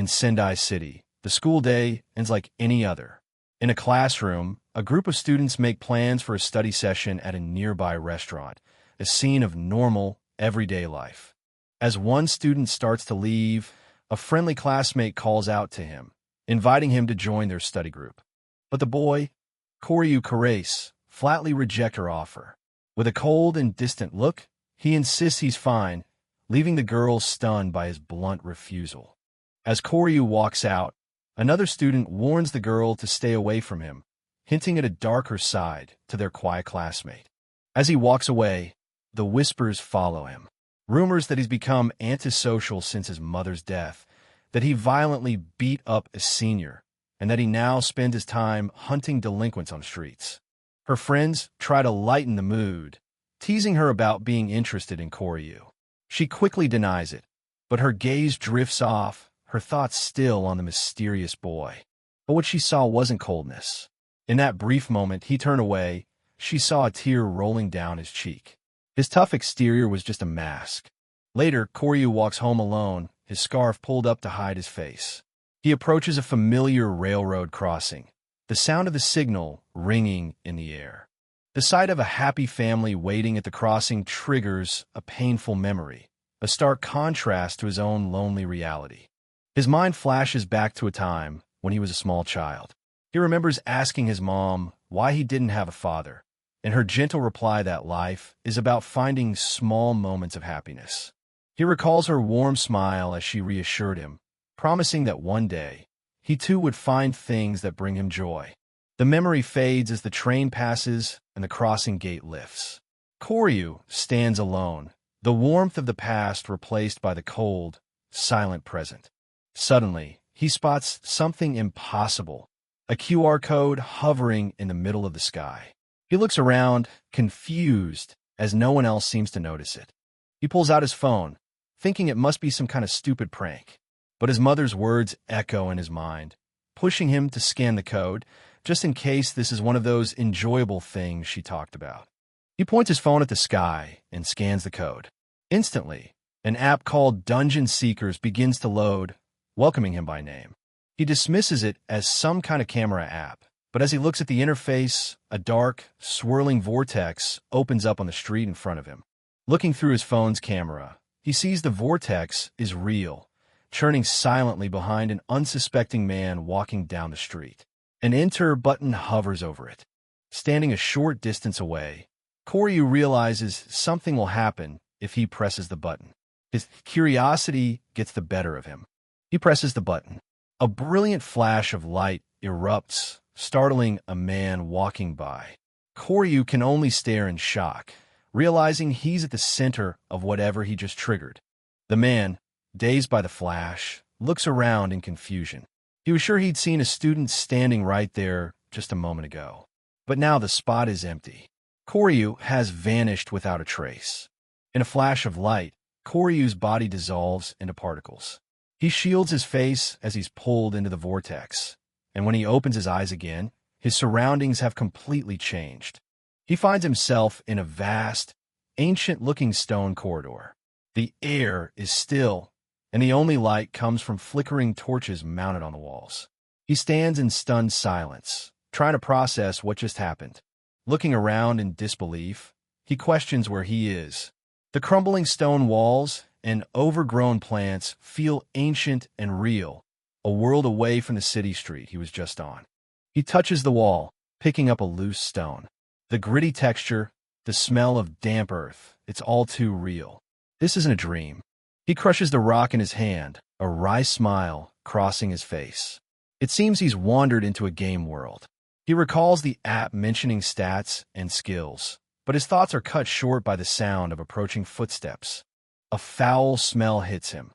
In Sendai City, the school day ends like any other. In a classroom, a group of students make plans for a study session at a nearby restaurant, a scene of normal, everyday life. As one student starts to leave, a friendly classmate calls out to him, inviting him to join their study group. But the boy, Cory, flatly rejects her offer. With a cold and distant look, he insists he's fine, leaving the girl stunned by his blunt refusal. As Cory walks out, another student warns the girl to stay away from him, hinting at a darker side to their quiet classmate. As he walks away, the whispers follow him. Rumors that he's become antisocial since his mother's death, that he violently beat up a senior, and that he now spends his time hunting delinquents on streets. Her friends try to lighten the mood, teasing her about being interested in Cory. She quickly denies it, but her gaze drifts off, her thoughts still on the mysterious boy. But what she saw wasn't coldness. In that brief moment he turned away, she saw a tear rolling down his cheek. His tough exterior was just a mask. Later, Cory walks home alone, his scarf pulled up to hide his face. He approaches a familiar railroad crossing, the sound of the signal ringing in the air. The sight of a happy family waiting at the crossing triggers a painful memory, a stark contrast to his own lonely reality. His mind flashes back to a time when he was a small child. He remembers asking his mom why he didn't have a father, and her gentle reply that life is about finding small moments of happiness. He recalls her warm smile as she reassured him, promising that one day he too would find things that bring him joy. The memory fades as the train passes and the crossing gate lifts. Cory stands alone, the warmth of the past replaced by the cold, silent present. Suddenly, he spots something impossible, a QR code hovering in the middle of the sky. He looks around, confused, as no one else seems to notice it. He pulls out his phone, thinking it must be some kind of stupid prank. But his mother's words echo in his mind, pushing him to scan the code, just in case this is one of those enjoyable things she talked about. He points his phone at the sky and scans the code. Instantly, an app called Dungeon Seekers begins to load, welcoming him by name. He dismisses it as some kind of camera app, but as he looks at the interface, a dark, swirling vortex opens up on the street in front of him. Looking through his phone's camera, he sees the vortex is real, churning silently behind an unsuspecting man walking down the street. An enter button hovers over it. Standing a short distance away, Cory realizes something will happen if he presses the button. His curiosity gets the better of him. He presses the button. A brilliant flash of light erupts, startling a man walking by. Cory can only stare in shock, realizing he's at the center of whatever he just triggered. The man, dazed by the flash, looks around in confusion. He was sure he'd seen a student standing right there just a moment ago. But now the spot is empty. Cory has vanished without a trace. In a flash of light, Cory's body dissolves into particles. He shields his face as he's pulled into the vortex, and when he opens his eyes again, his surroundings have completely changed. He finds himself in a vast, ancient-looking stone corridor. The air is still, and the only light comes from flickering torches mounted on the walls. He stands in stunned silence, trying to process what just happened. Looking around in disbelief, he questions where he is. The crumbling stone walls and overgrown plants feel ancient and real, a world away from the city street he was just on. He touches the wall, picking up a loose stone. The gritty texture, the smell of damp earth, it's all too real. This isn't a dream. He crushes the rock in his hand, a wry smile crossing his face. It seems he's wandered into a game world. He recalls the app mentioning stats and skills, but his thoughts are cut short by the sound of approaching footsteps. A foul smell hits him,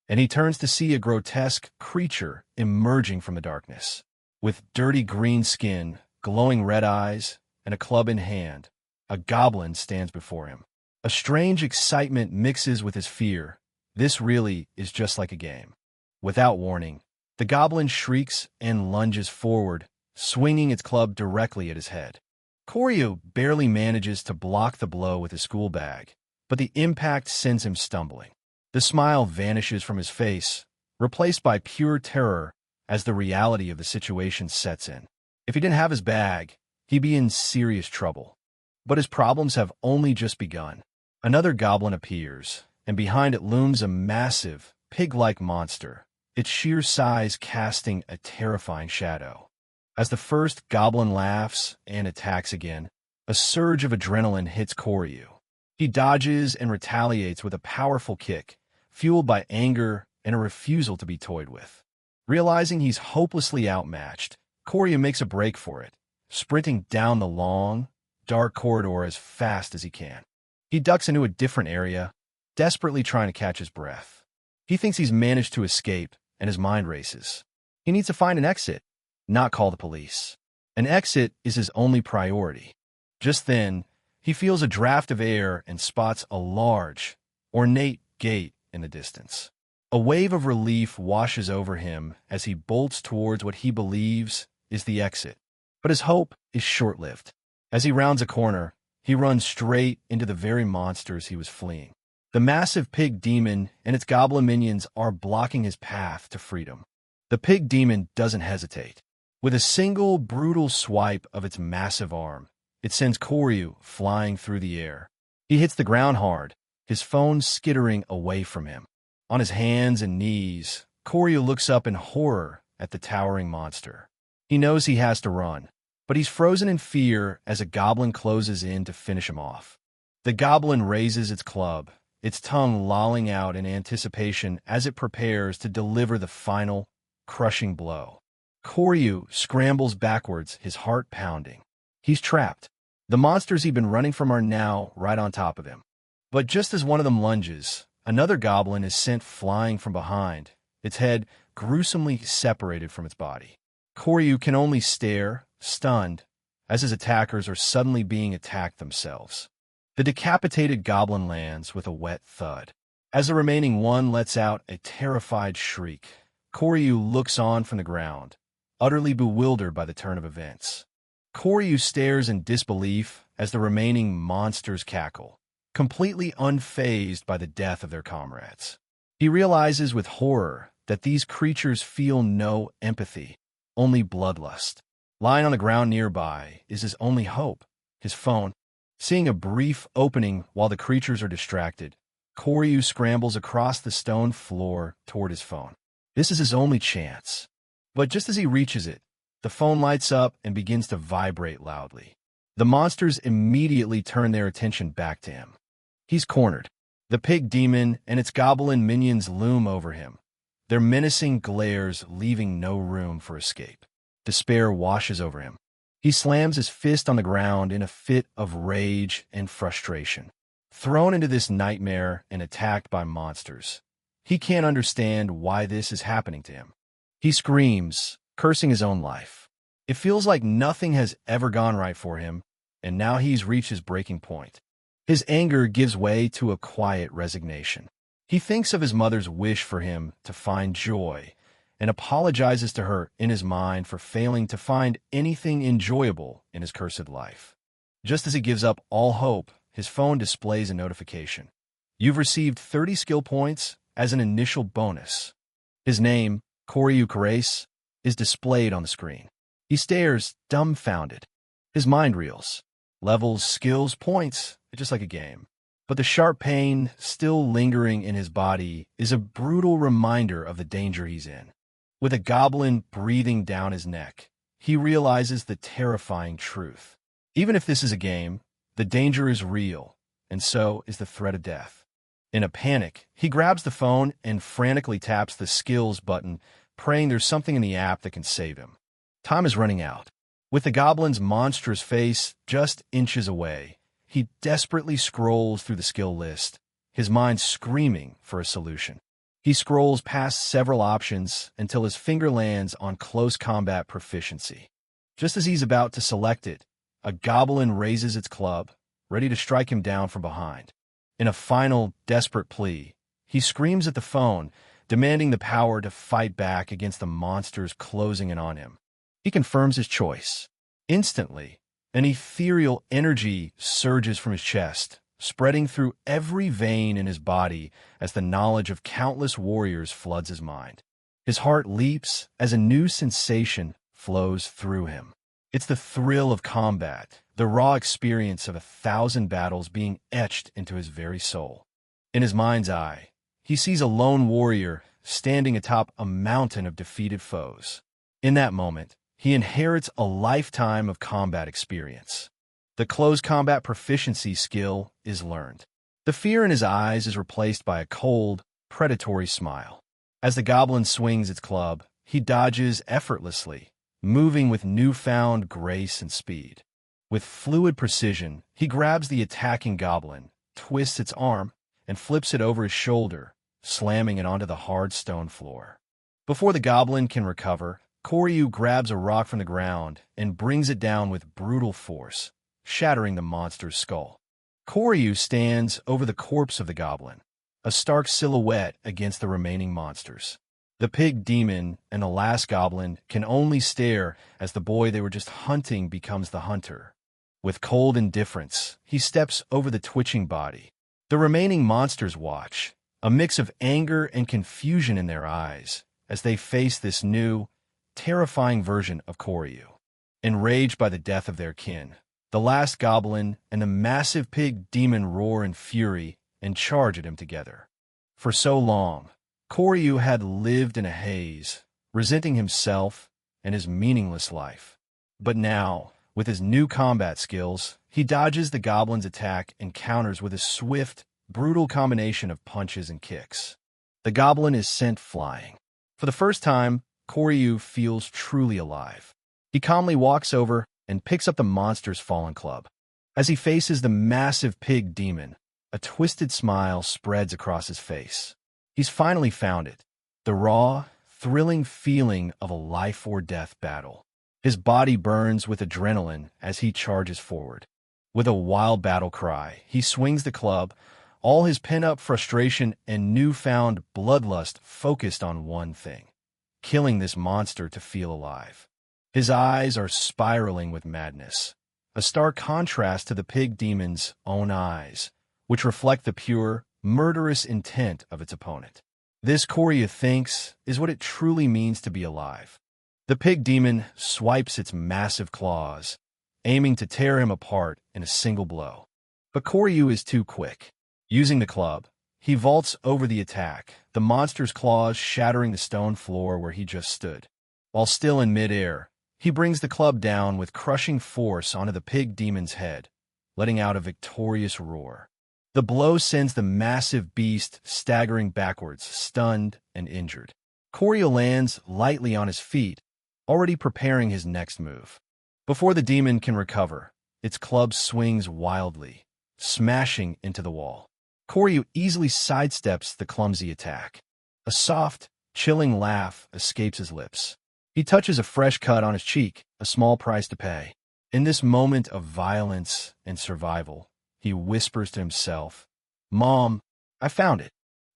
and he turns to see a grotesque creature emerging from the darkness. With dirty green skin, glowing red eyes, and a club in hand, a goblin stands before him. A strange excitement mixes with his fear. This really is just like a game. Without warning, the goblin shrieks and lunges forward, swinging its club directly at his head. Cory barely manages to block the blow with his school bag, but the impact sends him stumbling. The smile vanishes from his face, replaced by pure terror as the reality of the situation sets in. If he didn't have his bag, he'd be in serious trouble. But his problems have only just begun. Another goblin appears, and behind it looms a massive, pig-like monster, its sheer size casting a terrifying shadow. As the first goblin laughs and attacks again, a surge of adrenaline hits Cory. He dodges and retaliates with a powerful kick, fueled by anger and a refusal to be toyed with. Realizing he's hopelessly outmatched, Cory makes a break for it, sprinting down the long, dark corridor as fast as he can. He ducks into a different area, desperately trying to catch his breath. He thinks he's managed to escape, and his mind races. He needs to find an exit, not call the police. An exit is his only priority. Just then, he feels a draft of air and spots a large, ornate gate in the distance. A wave of relief washes over him as he bolts towards what he believes is the exit. But his hope is short-lived. As he rounds a corner, he runs straight into the very monsters he was fleeing. The massive pig demon and its goblin minions are blocking his path to freedom. The pig demon doesn't hesitate. With a single brutal swipe of its massive arm, it sends Cory flying through the air. He hits the ground hard, his phone skittering away from him. On his hands and knees, Cory looks up in horror at the towering monster. He knows he has to run, but he's frozen in fear as a goblin closes in to finish him off. The goblin raises its club, its tongue lolling out in anticipation as it prepares to deliver the final, crushing blow. Cory scrambles backwards, his heart pounding. He's trapped. The monsters he'd been running from are now right on top of him. But just as one of them lunges, another goblin is sent flying from behind, its head gruesomely separated from its body. Cory can only stare, stunned, as his attackers are suddenly being attacked themselves. The decapitated goblin lands with a wet thud. As the remaining one lets out a terrified shriek, Cory looks on from the ground, utterly bewildered by the turn of events. Cory stares in disbelief as the remaining monsters cackle, completely unfazed by the death of their comrades. He realizes with horror that these creatures feel no empathy, only bloodlust. Lying on the ground nearby is his only hope, his phone. Seeing a brief opening while the creatures are distracted, Cory scrambles across the stone floor toward his phone. This is his only chance. But just as he reaches it, the phone lights up and begins to vibrate loudly. The monsters immediately turn their attention back to him. He's cornered. The pig demon and its goblin minions loom over him, their menacing glares leaving no room for escape. Despair washes over him. He slams his fist on the ground in a fit of rage and frustration. Thrown into this nightmare and attacked by monsters, he can't understand why this is happening to him. He screams, cursing his own life. It feels like nothing has ever gone right for him, and now he's reached his breaking point. His anger gives way to a quiet resignation. He thinks of his mother's wish for him to find joy and apologizes to her in his mind for failing to find anything enjoyable in his cursed life. Just as he gives up all hope, his phone displays a notification. You've received 30 skill points as an initial bonus. His name, Cory, is displayed on the screen. He stares, dumbfounded. His mind reels. Levels, skills, points, just like a game. But the sharp pain still lingering in his body is a brutal reminder of the danger he's in. With a goblin breathing down his neck, he realizes the terrifying truth. Even if this is a game, the danger is real, and so is the threat of death. In a panic, he grabs the phone and frantically taps the skills button, praying there's something in the app that can save him. Time is running out. With the goblin's monstrous face just inches away, he desperately scrolls through the skill list, his mind screaming for a solution. He scrolls past several options until his finger lands on close combat proficiency. Just as he's about to select it, a goblin raises its club, ready to strike him down from behind. In a final, desperate plea, he screams at the phone, demanding the power to fight back against the monsters closing in on him. He confirms his choice. Instantly, an ethereal energy surges from his chest, spreading through every vein in his body as the knowledge of countless warriors floods his mind. His heart leaps as a new sensation flows through him. It's the thrill of combat, the raw experience of 1,000 battles being etched into his very soul. In his mind's eye, he sees a lone warrior standing atop a mountain of defeated foes. In that moment, he inherits a lifetime of combat experience. The close combat proficiency skill is learned. The fear in his eyes is replaced by a cold, predatory smile. As the goblin swings its club, he dodges effortlessly, moving with newfound grace and speed. With fluid precision, he grabs the attacking goblin, twists its arm, and flips it over his shoulder, slamming it onto the hard stone floor. Before the goblin can recover, Cory grabs a rock from the ground and brings it down with brutal force, shattering the monster's skull. Cory stands over the corpse of the goblin, a stark silhouette against the remaining monsters. The pig demon and the last goblin can only stare as the boy they were just hunting becomes the hunter. With cold indifference, he steps over the twitching body. The remaining monsters watch, a mix of anger and confusion in their eyes, as they face this new, terrifying version of Cory. Enraged by the death of their kin, the last goblin and the massive pig demon roar in fury and charge at him together. For so long, Cory had lived in a haze, resenting himself and his meaningless life. But now, with his new combat skills, he dodges the goblin's attack and counters with a swift, brutal combination of punches and kicks. The goblin is sent flying. For the first time, Cory feels truly alive. He calmly walks over and picks up the monster's fallen club. As he faces the massive pig demon, a twisted smile spreads across his face. He's finally found it, the raw, thrilling feeling of a life-or-death battle. His body burns with adrenaline as he charges forward. With a wild battle cry, he swings the club, all his pent-up frustration and newfound bloodlust focused on one thing: killing this monster to feel alive. His eyes are spiraling with madness, a stark contrast to the pig demon's own eyes, which reflect the pure, murderous intent of its opponent. This, Cory thinks, is what it truly means to be alive. The pig demon swipes its massive claws, aiming to tear him apart in a single blow. But Cory is too quick. Using the club, he vaults over the attack, the monster's claws shattering the stone floor where he just stood. While still in midair, he brings the club down with crushing force onto the pig demon's head, letting out a victorious roar. The blow sends the massive beast staggering backwards, stunned and injured. Cory lands lightly on his feet, already preparing his next move. Before the demon can recover, its club swings wildly, smashing into the wall. Cory easily sidesteps the clumsy attack. A soft, chilling laugh escapes his lips. He touches a fresh cut on his cheek, a small price to pay. In this moment of violence and survival, he whispers to himself, "Mom, I found it."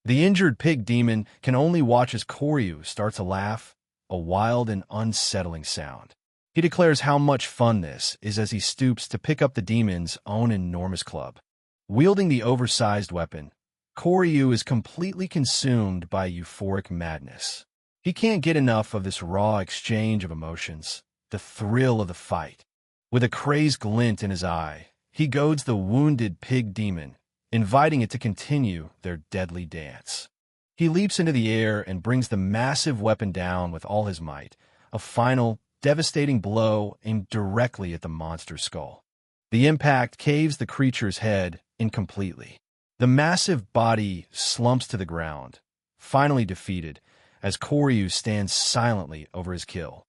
The injured pig demon can only watch as Cory starts to laugh, a wild and unsettling sound. He declares how much fun this is as he stoops to pick up the demon's own enormous club. Wielding the oversized weapon, Cory is completely consumed by euphoric madness. He can't get enough of this raw exchange of emotions, the thrill of the fight. With a crazed glint in his eye, he goads the wounded pig demon, inviting it to continue their deadly dance. He leaps into the air and brings the massive weapon down with all his might, a final, devastating blow aimed directly at the monster's skull. The impact caves the creature's head in completely. The massive body slumps to the ground, finally defeated, as Cory stands silently over his kill.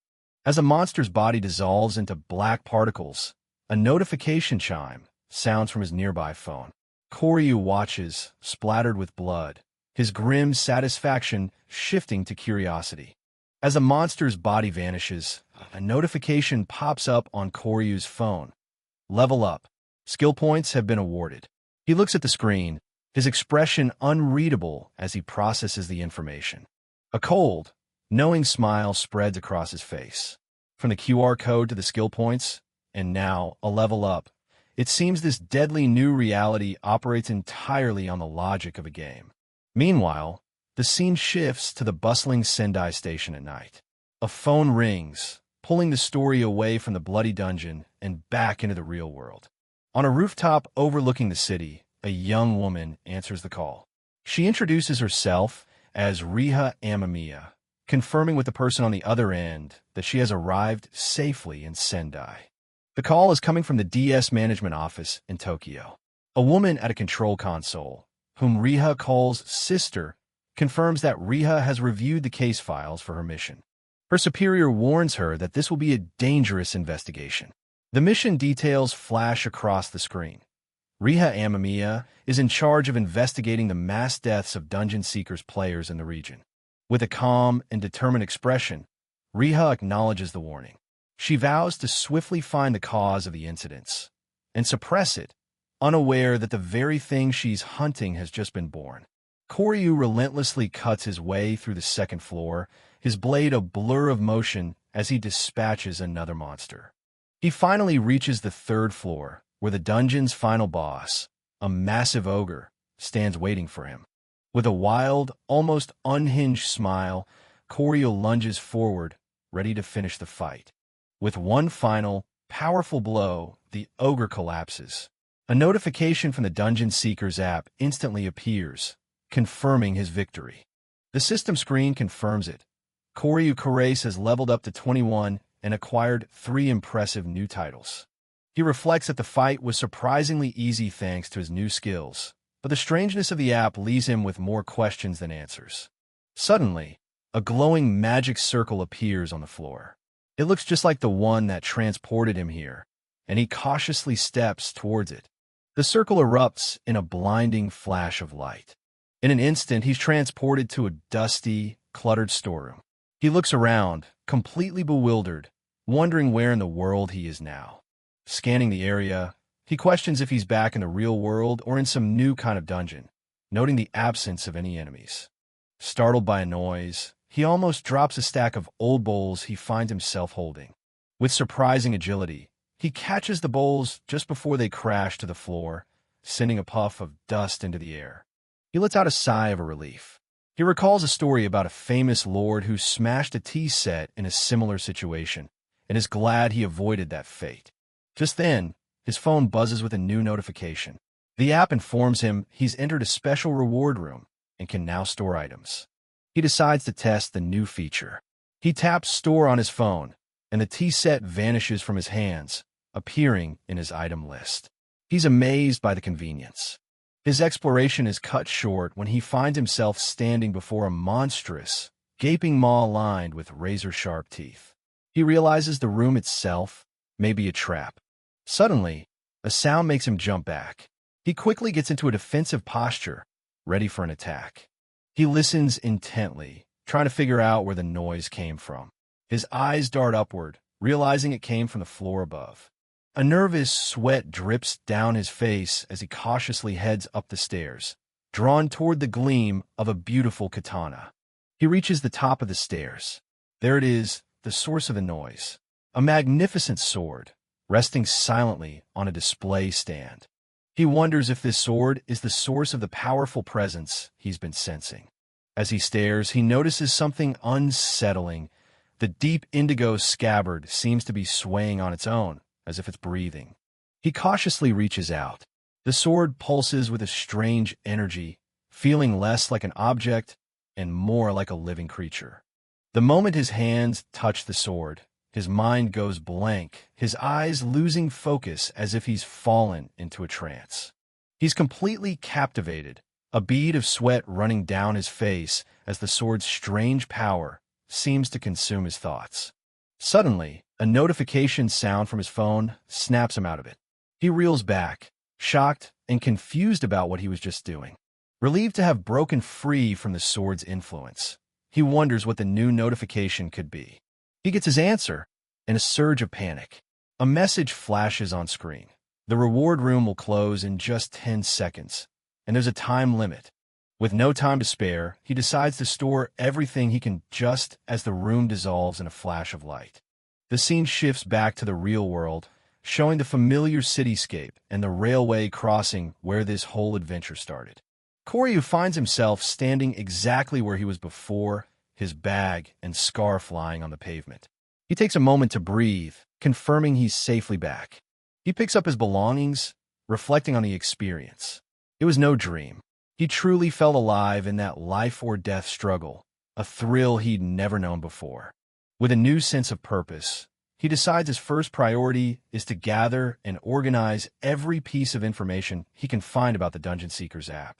As the monster's body dissolves into black particles, a notification chime sounds from his nearby phone. Cory watches, splattered with blood, his grim satisfaction shifting to curiosity. As the monster's body vanishes, a notification pops up on Cory's phone. Level up. Skill points have been awarded. He looks at the screen, his expression unreadable as he processes the information. A cold, knowing smile spreads across his face. From the QR code to the skill points, and now a level up, it seems this deadly new reality operates entirely on the logic of a game. Meanwhile, The scene shifts to the bustling Sendai station at night. A phone rings, pulling the story away from the bloody dungeon and back into the real world. On a rooftop overlooking the city, a young woman answers the call. She introduces herself as Riah Amamia, confirming with the person on the other end that she has arrived safely in Sendai. The call is coming from the DS management office in Tokyo. A woman at a control console, whom Riah calls sister, confirms that Riah has reviewed the case files for her mission. Her superior warns her that this will be a dangerous investigation. The mission details flash across the screen. Riah Amamia is in charge of investigating the mass deaths of Dungeon Seekers players in the region. With a calm and determined expression, Riah acknowledges the warning. She vows to swiftly find the cause of the incidents and suppress it, unaware that the very thing she's hunting has just been born. Cory relentlessly cuts his way through the second floor, his blade a blur of motion as he dispatches another monster. He finally reaches the third floor, where the dungeon's final boss, a massive ogre, stands waiting for him. With a wild, almost unhinged smile, Cory lunges forward, ready to finish the fight. With one final, powerful blow, the ogre collapses. A notification from the Dungeon Seekers app instantly appears, confirming his victory. The system screen confirms it. Cory has leveled up to 21 and acquired 3 impressive new titles. He reflects that the fight was surprisingly easy thanks to his new skills, but the strangeness of the app leaves him with more questions than answers. Suddenly, a glowing magic circle appears on the floor. It looks just like the one that transported him here, and he cautiously steps towards it. The circle erupts in a blinding flash of light. In an instant, he's transported to a dusty, cluttered storeroom. He looks around, completely bewildered, wondering where in the world he is now. Scanning the area, he questions if he's back in the real world or in some new kind of dungeon, noting the absence of any enemies. Startled by a noise, he almost drops a stack of old bowls he finds himself holding. With surprising agility, he catches the bowls just before they crash to the floor, sending a puff of dust into the air. He lets out a sigh of relief. He recalls a story about a famous lord who smashed a tea set in a similar situation, and is glad he avoided that fate. Just then, his phone buzzes with a new notification. The app informs him he's entered a special reward room and can now store items. He decides to test the new feature. He taps store on his phone, and the tea set vanishes from his hands, appearing in his item list. He's amazed by the convenience. His exploration is cut short when he finds himself standing before a monstrous, gaping maw lined with razor-sharp teeth. He realizes the room itself may be a trap. Suddenly, a sound makes him jump back. He quickly gets into a defensive posture, ready for an attack. He listens intently, trying to figure out where the noise came from. His eyes dart upward, realizing it came from the floor above. A nervous sweat drips down his face as he cautiously heads up the stairs, drawn toward the gleam of a beautiful katana. He reaches the top of the stairs. There it is, the source of the noise. A magnificent sword, resting silently on a display stand. He wonders if this sword is the source of the powerful presence he's been sensing. As he stares, he notices something unsettling. The deep indigo scabbard seems to be swaying on its own, as if it's breathing. He cautiously reaches out. The sword pulses with a strange energy, feeling less like an object and more like a living creature. The moment his hands touch the sword, his mind goes blank, his eyes losing focus as if he's fallen into a trance. He's completely captivated, a bead of sweat running down his face as the sword's strange power seems to consume his thoughts. Suddenly, a notification sound from his phone snaps him out of it. He reels back, shocked and confused about what he was just doing. Relieved to have broken free from the sword's influence, he wonders what the new notification could be. He gets his answer, in a surge of panic. A message flashes on screen. The reward room will close in just 10 seconds, and there's a time limit. With no time to spare, he decides to store everything he can just as the room dissolves in a flash of light. The scene shifts back to the real world, showing the familiar cityscape and the railway crossing where this whole adventure started. Koryu finds himself standing exactly where he was before, his bag and scarf lying on the pavement. He takes a moment to breathe, confirming he's safely back. He picks up his belongings, reflecting on the experience. It was no dream. He truly felt alive in that life-or-death struggle, a thrill he'd never known before. With a new sense of purpose, he decides his first priority is to gather and organize every piece of information he can find about the Dungeon Seekers app.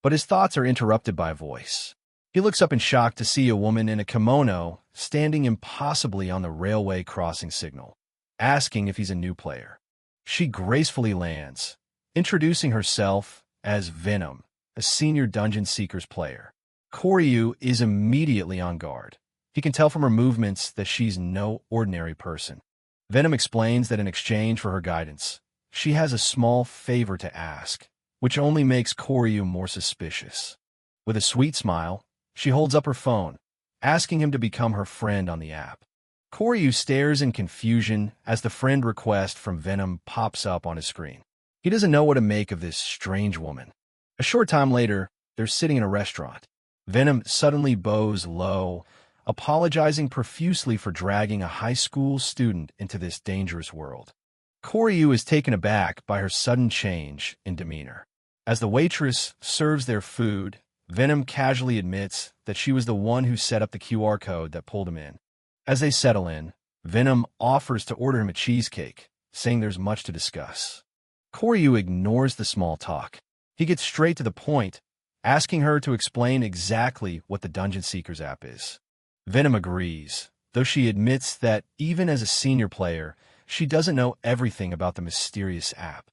But his thoughts are interrupted by a voice. He looks up in shock to see a woman in a kimono standing impossibly on the railway crossing signal, asking if he's a new player. She gracefully lands, introducing herself as Venom, a senior Dungeon Seekers player. Koryu is immediately on guard. He can tell from her movements that she's no ordinary person. Venom explains that in exchange for her guidance, she has a small favor to ask, which only makes Koryu more suspicious. With a sweet smile, she holds up her phone, asking him to become her friend on the app. Koryu stares in confusion as the friend request from Venom pops up on his screen. He doesn't know what to make of this strange woman. A short time later, they're sitting in a restaurant. Venom suddenly bows low, apologizing profusely for dragging a high school student into this dangerous world. Koryu is taken aback by her sudden change in demeanor. As the waitress serves their food, Venom casually admits that she was the one who set up the QR code that pulled him in. As they settle in, Venom offers to order him a cheesecake, saying there's much to discuss. Koryu ignores the small talk. He gets straight to the point, asking her to explain exactly what the Dungeon Seekers app is. Venom agrees, though she admits that even as a senior player, she doesn't know everything about the mysterious app.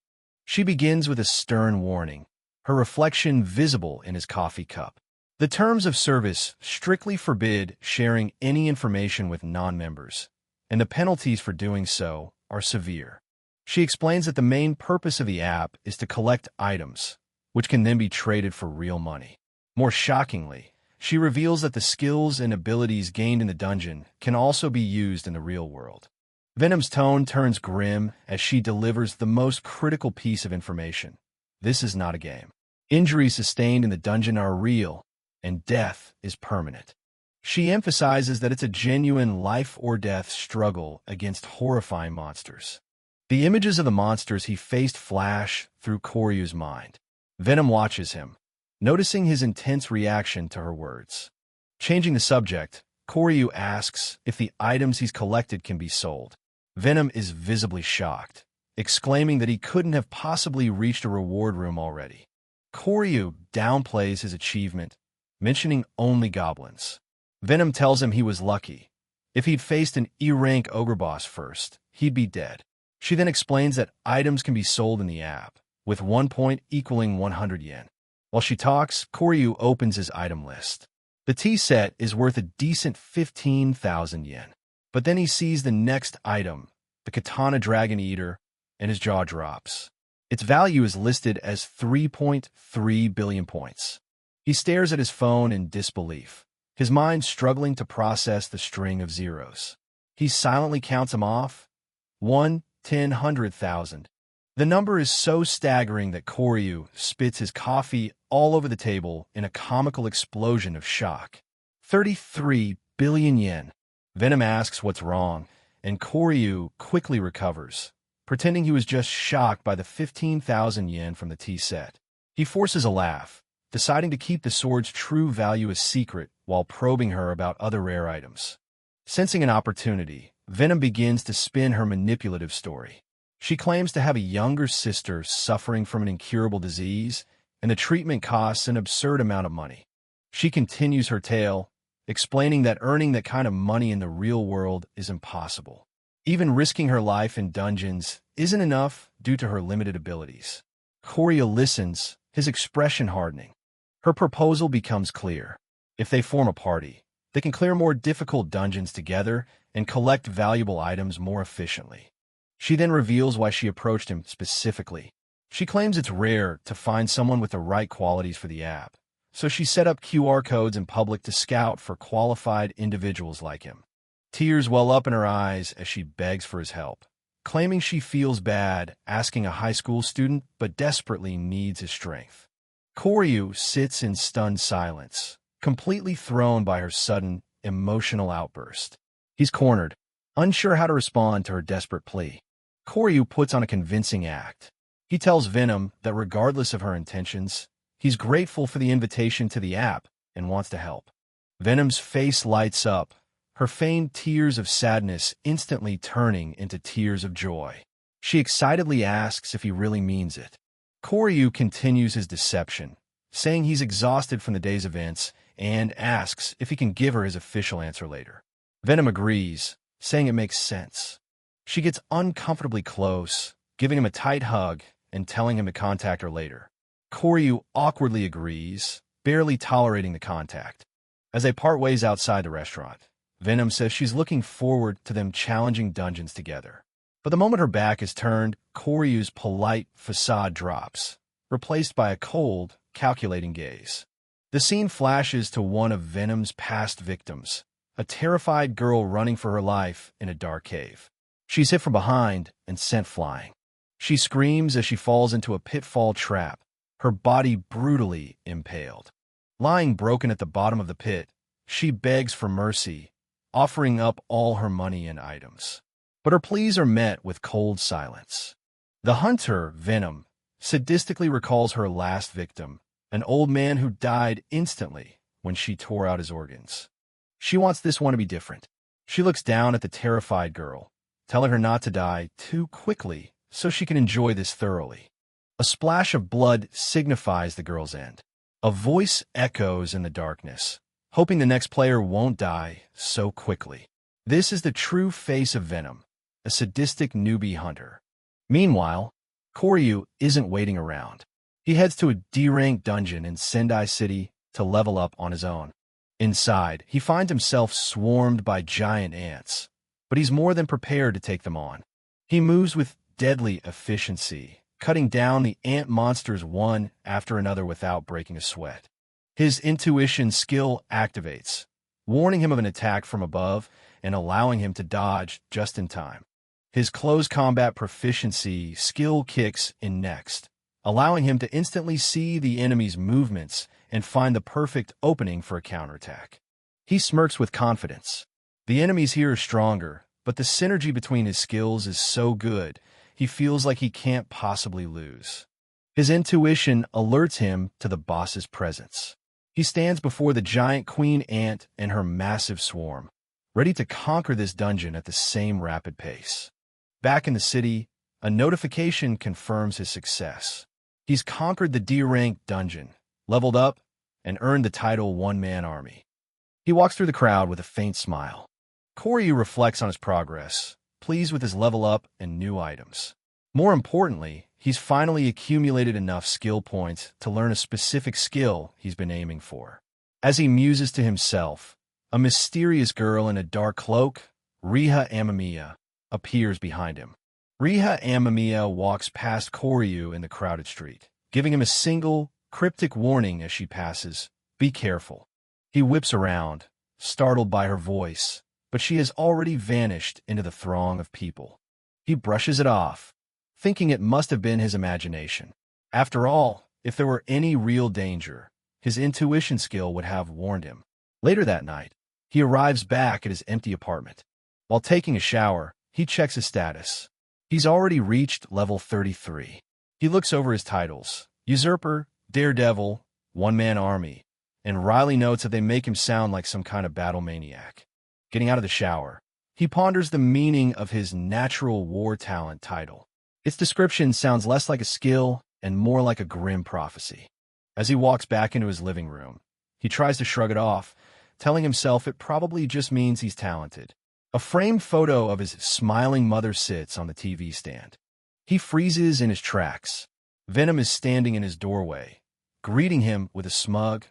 She begins with a stern warning, her reflection visible in his coffee cup. The terms of service strictly forbid sharing any information with non-members, and the penalties for doing so are severe. She explains that the main purpose of the app is to collect items, which can then be traded for real money. More shockingly, she reveals that the skills and abilities gained in the dungeon can also be used in the real world. Venom's tone turns grim as she delivers the most critical piece of information. This is not a game. Injuries sustained in the dungeon are real, and death is permanent. She emphasizes that it's a genuine life-or-death struggle against horrifying monsters. The images of the monsters he faced flash through Koryu's mind. Venom watches him, noticing his intense reaction to her words. Changing the subject, Koryu asks if the items he's collected can be sold. Venom is visibly shocked, exclaiming that he couldn't have possibly reached a reward room already. Koryu downplays his achievement, mentioning only goblins. Venom tells him he was lucky. If he'd faced an E-rank ogre boss first, he'd be dead. She then explains that items can be sold in the app, with 1 point equaling 100 yen. While she talks, Koryu opens his item list. The tea set is worth a decent 15,000 yen. But then he sees the next item, the Katana Dragon Eater, and his jaw drops. Its value is listed as 3.3 billion points. He stares at his phone in disbelief, his mind struggling to process the string of zeros. He silently counts them off. 1, 10, 100,000. The number is so staggering that Koryu spits his coffee all over the table in a comical explosion of shock. 33 billion yen. Venom asks what's wrong, and Koryu quickly recovers, pretending he was just shocked by the 15,000 yen from the tea set. He forces a laugh, deciding to keep the sword's true value a secret while probing her about other rare items. Sensing an opportunity, Venom begins to spin her manipulative story. She claims to have a younger sister suffering from an incurable disease, and the treatment costs an absurd amount of money. She continues her tale, explaining that earning that kind of money in the real world is impossible. Even risking her life in dungeons isn't enough due to her limited abilities. Koryu listens, his expression hardening. Her proposal becomes clear. If they form a party, they can clear more difficult dungeons together and collect valuable items more efficiently. She then reveals why she approached him specifically. She claims it's rare to find someone with the right qualities for the app, so she set up QR codes in public to scout for qualified individuals like him. Tears well up in her eyes as she begs for his help, claiming she feels bad asking a high school student but desperately needs his strength. Koryu sits in stunned silence, completely thrown by her sudden, emotional outburst. He's cornered, unsure how to respond to her desperate plea. Koryu puts on a convincing act. He tells Venom that regardless of her intentions, he's grateful for the invitation to the app and wants to help. Venom's face lights up, her feigned tears of sadness instantly turning into tears of joy. She excitedly asks if he really means it. Koryu continues his deception, saying he's exhausted from the day's events and asks if he can give her his official answer later. Venom agrees, saying it makes sense. She gets uncomfortably close, giving him a tight hug and telling him to contact her later. Koryu awkwardly agrees, barely tolerating the contact. As they part ways outside the restaurant, Venom says she's looking forward to them challenging dungeons together. But the moment her back is turned, Koryu's polite facade drops, replaced by a cold, calculating gaze. The scene flashes to one of Venom's past victims, a terrified girl running for her life in a dark cave. She's hit from behind and sent flying. She screams as she falls into a pitfall trap, her body brutally impaled. Lying broken at the bottom of the pit, she begs for mercy, offering up all her money and items. But her pleas are met with cold silence. The hunter, Venom, sadistically recalls her last victim, an old man who died instantly when she tore out his organs. She wants this one to be different. She looks down at the terrified girl, telling her not to die too quickly so she can enjoy this thoroughly. A splash of blood signifies the girl's end. A voice echoes in the darkness, hoping the next player won't die so quickly. This is the true face of Venom, a sadistic newbie hunter. Meanwhile, Koryu isn't waiting around. He heads to a D-rank dungeon in Sendai City to level up on his own. Inside, he finds himself swarmed by giant ants, but he's more than prepared to take them on. He moves with deadly efficiency, cutting down the ant monsters one after another without breaking a sweat. His intuition skill activates, warning him of an attack from above and allowing him to dodge just in time. His close combat proficiency skill kicks in next, allowing him to instantly see the enemy's movements and find the perfect opening for a counterattack. He smirks with confidence. The enemies here are stronger, but the synergy between his skills is so good, he feels like he can't possibly lose. His intuition alerts him to the boss's presence. He stands before the giant queen ant and her massive swarm, ready to conquer this dungeon at the same rapid pace. Back in the city, a notification confirms his success. He's conquered the D-rank dungeon, leveled up, and earned the title One-Man Army. He walks through the crowd with a faint smile. Cory reflects on his progress, pleased with his level up and new items. More importantly, he's finally accumulated enough skill points to learn a specific skill he's been aiming for. As he muses to himself, a mysterious girl in a dark cloak, Riah Amamia, appears behind him. Riah Amamia walks past Koryu in the crowded street, giving him a single, cryptic warning as she passes, "Be careful." He whips around, startled by her voice, but she has already vanished into the throng of people. He brushes it off, thinking it must have been his imagination. After all, if there were any real danger, his intuition skill would have warned him. Later that night, he arrives back at his empty apartment. While taking a shower, he checks his status. He's already reached level 33. He looks over his titles: Usurper, Daredevil, One-Man Army, and wryly notes that they make him sound like some kind of battle maniac. Getting out of the shower, he ponders the meaning of his natural war talent title. Its description sounds less like a skill and more like a grim prophecy. As he walks back into his living room, he tries to shrug it off, telling himself it probably just means he's talented. A framed photo of his smiling mother sits on the TV stand. He freezes in his tracks. Venom is standing in his doorway, greeting him with a smug,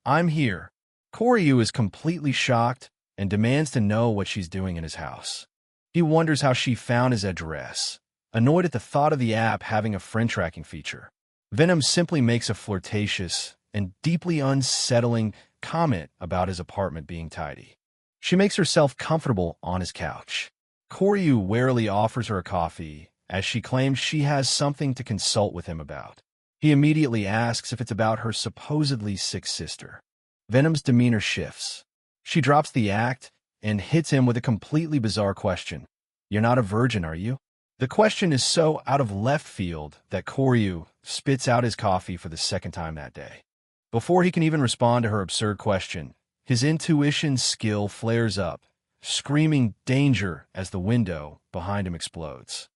"I'm here." Koryu is completely shocked and demands to know what she's doing in his house. He wonders how she found his address, annoyed at the thought of the app having a friend tracking feature. Venom simply makes a flirtatious and deeply unsettling comment about his apartment being tidy. She makes herself comfortable on his couch. Koryu warily offers her a coffee, as she claims she has something to consult with him about. He immediately asks if it's about her supposedly sick sister. Venom's demeanor shifts. She drops the act and hits him with a completely bizarre question. "You're not a virgin, are you?" The question is so out of left field that Cory spits out his coffee for the second time that day. Before he can even respond to her absurd question, his intuition skill flares up, screaming danger as the window behind him explodes.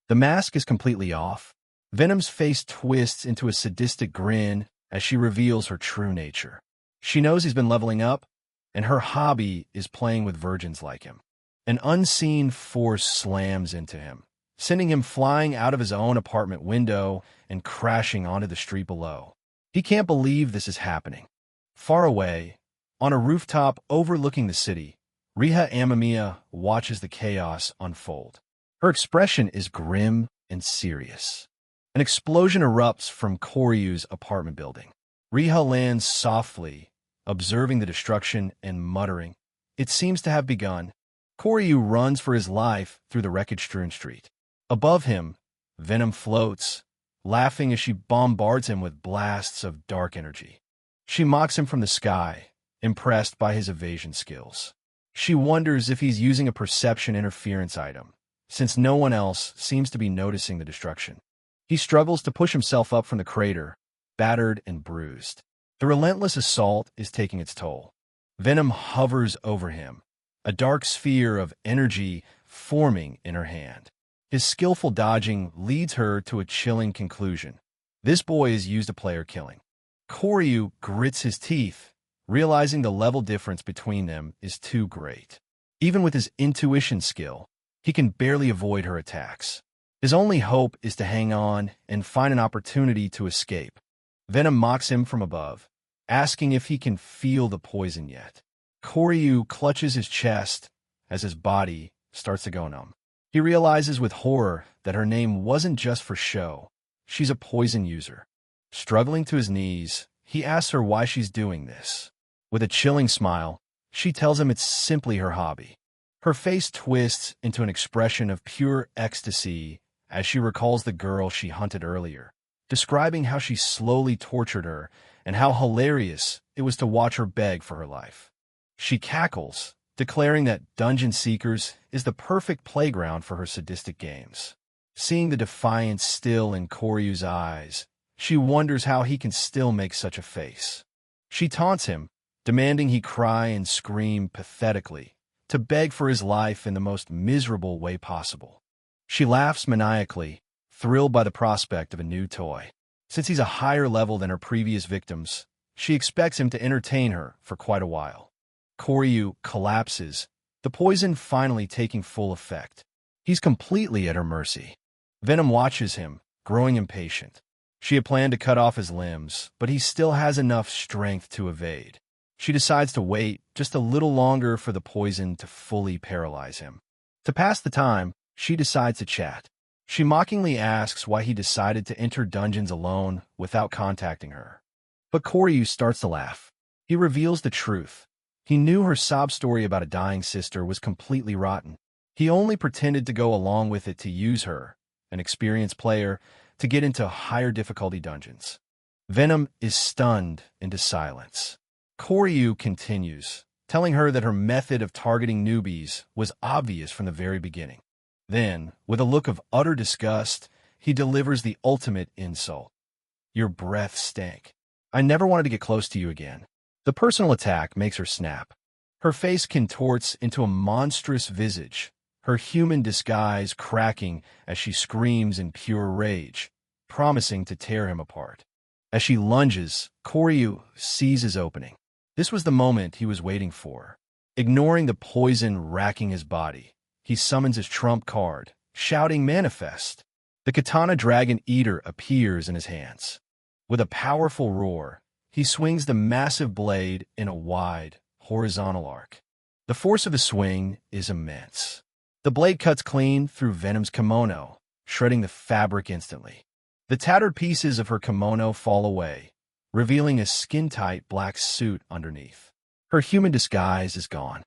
The mask is completely off. Venom's face twists into a sadistic grin as she reveals her true nature. She knows he's been leveling up, and her hobby is playing with virgins like him. An unseen force slams into him, sending him flying out of his own apartment window and crashing onto the street below. He can't believe this is happening. Far away, on a rooftop overlooking the city, Riah Amamia watches the chaos unfold. Her expression is grim and serious. An explosion erupts from Coryu's apartment building. Riah lands softly, observing the destruction and muttering, "It seems to have begun." Coryu runs for his life through the wreckage-strewn street. Above him, Venom floats, laughing as she bombards him with blasts of dark energy. She mocks him from the sky, impressed by his evasion skills. She wonders if he's using a perception interference item, since no one else seems to be noticing the destruction. He struggles to push himself up from the crater, battered and bruised. The relentless assault is taking its toll. Venom hovers over him, a dark sphere of energy forming in her hand. His skillful dodging leads her to a chilling conclusion. This boy is used to player killing. Coryu grits his teeth, realizing the level difference between them is too great. Even with his intuition skill, he can barely avoid her attacks. His only hope is to hang on and find an opportunity to escape. Venom mocks him from above, asking if he can feel the poison yet. Coryu clutches his chest as his body starts to go numb. He realizes with horror that her name wasn't just for show. She's a poison user. Struggling to his knees, he asks her why she's doing this. With a chilling smile, she tells him it's simply her hobby. Her face twists into an expression of pure ecstasy as she recalls the girl she hunted earlier, describing how she slowly tortured her and how hilarious it was to watch her beg for her life. She cackles, declaring that Dungeon Seekers is the perfect playground for her sadistic games. Seeing the defiance still in Koryu's eyes, she wonders how he can still make such a face. She taunts him, demanding he cry and scream pathetically, to beg for his life in the most miserable way possible. She laughs maniacally, thrilled by the prospect of a new toy. Since he's a higher level than her previous victims, she expects him to entertain her for quite a while. Coryu collapses, the poison finally taking full effect. He's completely at her mercy. Venom watches him, growing impatient. She had planned to cut off his limbs, but he still has enough strength to evade. She decides to wait just a little longer for the poison to fully paralyze him. To pass the time, she decides to chat. She mockingly asks why he decided to enter dungeons alone without contacting her. But Coryu starts to laugh. He reveals the truth. He knew her sob story about a dying sister was completely rotten. He only pretended to go along with it to use her, an experienced player, to get into higher difficulty dungeons. Venom is stunned into silence. Coryu continues, telling her that her method of targeting newbies was obvious from the very beginning. Then, with a look of utter disgust, he delivers the ultimate insult. "Your breath stank. I never wanted to get close to you again." The personal attack makes her snap. Her face contorts into a monstrous visage, her human disguise cracking as she screams in pure rage, promising to tear him apart. As she lunges, Coryu sees his opening. This was the moment he was waiting for. Ignoring the poison racking his body, he summons his trump card, shouting "Manifest." The katana dragon eater appears in his hands. With a powerful roar, he swings the massive blade in a wide, horizontal arc. The force of his swing is immense. The blade cuts clean through Venom's kimono, shredding the fabric instantly. The tattered pieces of her kimono fall away, revealing a skin-tight black suit underneath. Her human disguise is gone.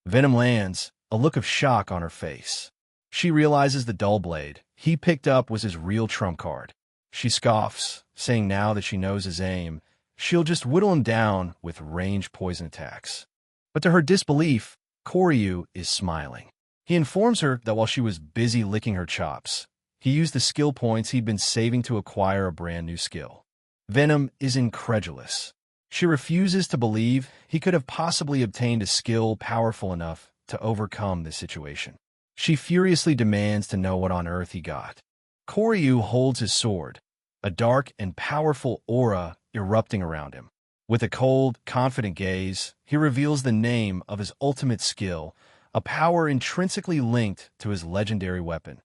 Venom lands, a look of shock on her face. She realizes the dull blade he picked up was his real trump card. She scoffs, saying now that she knows his aim, she'll just whittle him down with ranged poison attacks. But to her disbelief, Koryu is smiling. He informs her that while she was busy licking her chops, he used the skill points he'd been saving to acquire a brand new skill. Venom is incredulous. She refuses to believe he could have possibly obtained a skill powerful enough to overcome this situation. She furiously demands to know what on earth he got. Koryu holds his sword, a dark and powerful aura erupting around him. With a cold, confident gaze, he reveals the name of his ultimate skill, a power intrinsically linked to his legendary weapon,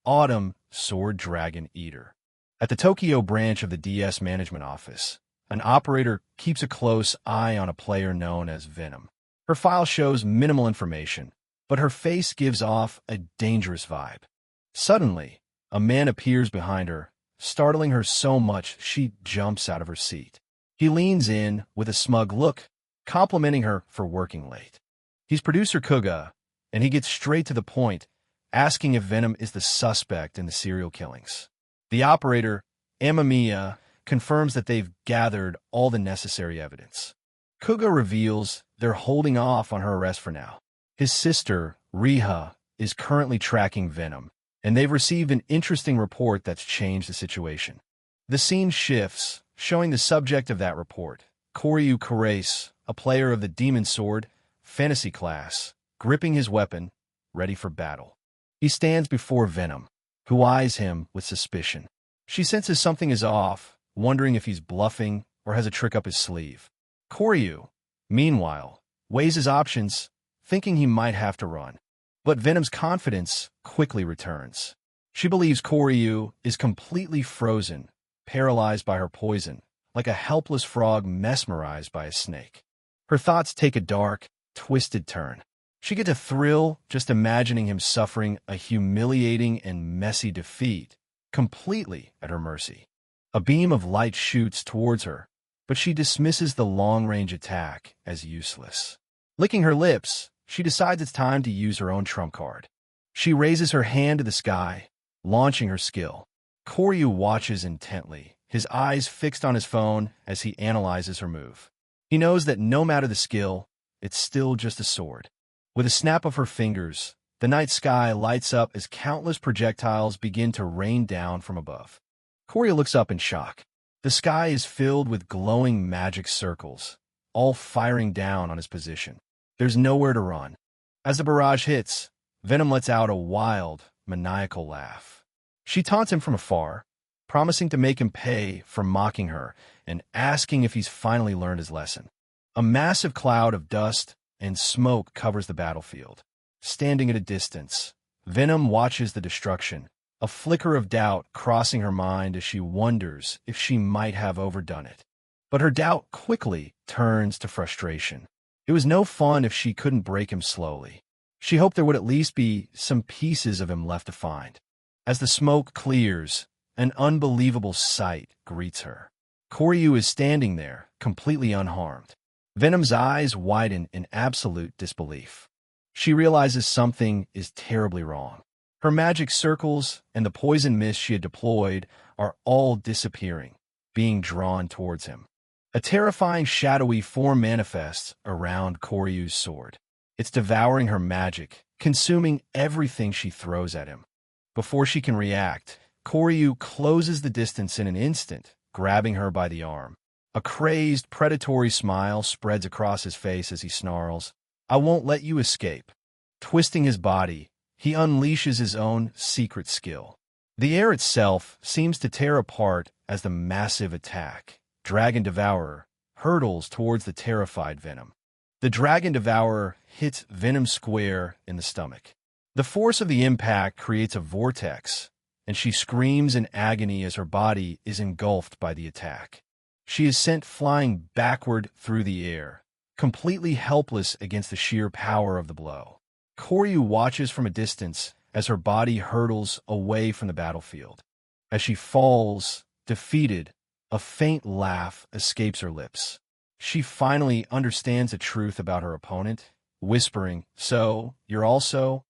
Autumn Sword Dragon Eater. At the Tokyo branch of the DS Management Office, an operator keeps a close eye on a player known as Venom. Her file shows minimal information, but her face gives off a dangerous vibe. Suddenly, a man appears behind her, startling her so much she jumps out of her seat. He leans in with a smug look, complimenting her for working late. He's producer Kuga, and he gets straight to the point, asking if Venom is the suspect in the serial killings. The operator, Amamia, confirms that they've gathered all the necessary evidence. Kuga reveals they're holding off on her arrest for now. His sister, Riah, is currently tracking Venom, and they've received an interesting report that's changed the situation. The scene shifts, showing the subject of that report, Koryu Karace, a player of the Demon Sword fantasy class, gripping his weapon, ready for battle. He stands before Venom, who eyes him with suspicion. She senses something is off, wondering if he's bluffing or has a trick up his sleeve. Koryu, meanwhile, weighs his options, thinking he might have to run. But Venom's confidence quickly returns. She believes Koryu is completely frozen, paralyzed by her poison, like a helpless frog mesmerized by a snake. Her thoughts take a dark, twisted turn. She gets a thrill just imagining him suffering a humiliating and messy defeat, completely at her mercy. A beam of light shoots towards her, but she dismisses the long-range attack as useless. Licking her lips, she decides it's time to use her own trump card. She raises her hand to the sky, launching her skill. Koryu watches intently, his eyes fixed on his phone as he analyzes her move. He knows that no matter the skill, it's still just a sword. With a snap of her fingers, the night sky lights up as countless projectiles begin to rain down from above. Cory looks up in shock. The sky is filled with glowing magic circles, all firing down on his position. There's nowhere to run. As the barrage hits, Venom lets out a wild, maniacal laugh. She taunts him from afar, promising to make him pay for mocking her and asking if he's finally learned his lesson. A massive cloud of dust and smoke covers the battlefield. Standing at a distance, Venom watches the destruction, a flicker of doubt crossing her mind as she wonders if she might have overdone it. But her doubt quickly turns to frustration. It was no fun if she couldn't break him slowly. She hoped there would at least be some pieces of him left to find. As the smoke clears, an unbelievable sight greets her. Koryu is standing there, completely unharmed. Venom's eyes widen in absolute disbelief. She realizes something is terribly wrong. Her magic circles and the poison mist she had deployed are all disappearing, being drawn towards him. A terrifying shadowy form manifests around Koryu's sword. It's devouring her magic, consuming everything she throws at him. Before she can react, Koryu closes the distance in an instant, grabbing her by the arm. A crazed, predatory smile spreads across his face as he snarls, "I won't let you escape." Twisting his body, he unleashes his own secret skill. The air itself seems to tear apart as the massive attack, Dragon Devourer, hurtles towards the terrified Venom. The Dragon Devourer hits Venom square in the stomach. The force of the impact creates a vortex, and she screams in agony as her body is engulfed by the attack. She is sent flying backward through the air, completely helpless against the sheer power of the blow. Koryu watches from a distance as her body hurtles away from the battlefield. As she falls, defeated, a faint laugh escapes her lips. She finally understands the truth about her opponent, whispering, "So, you're also—"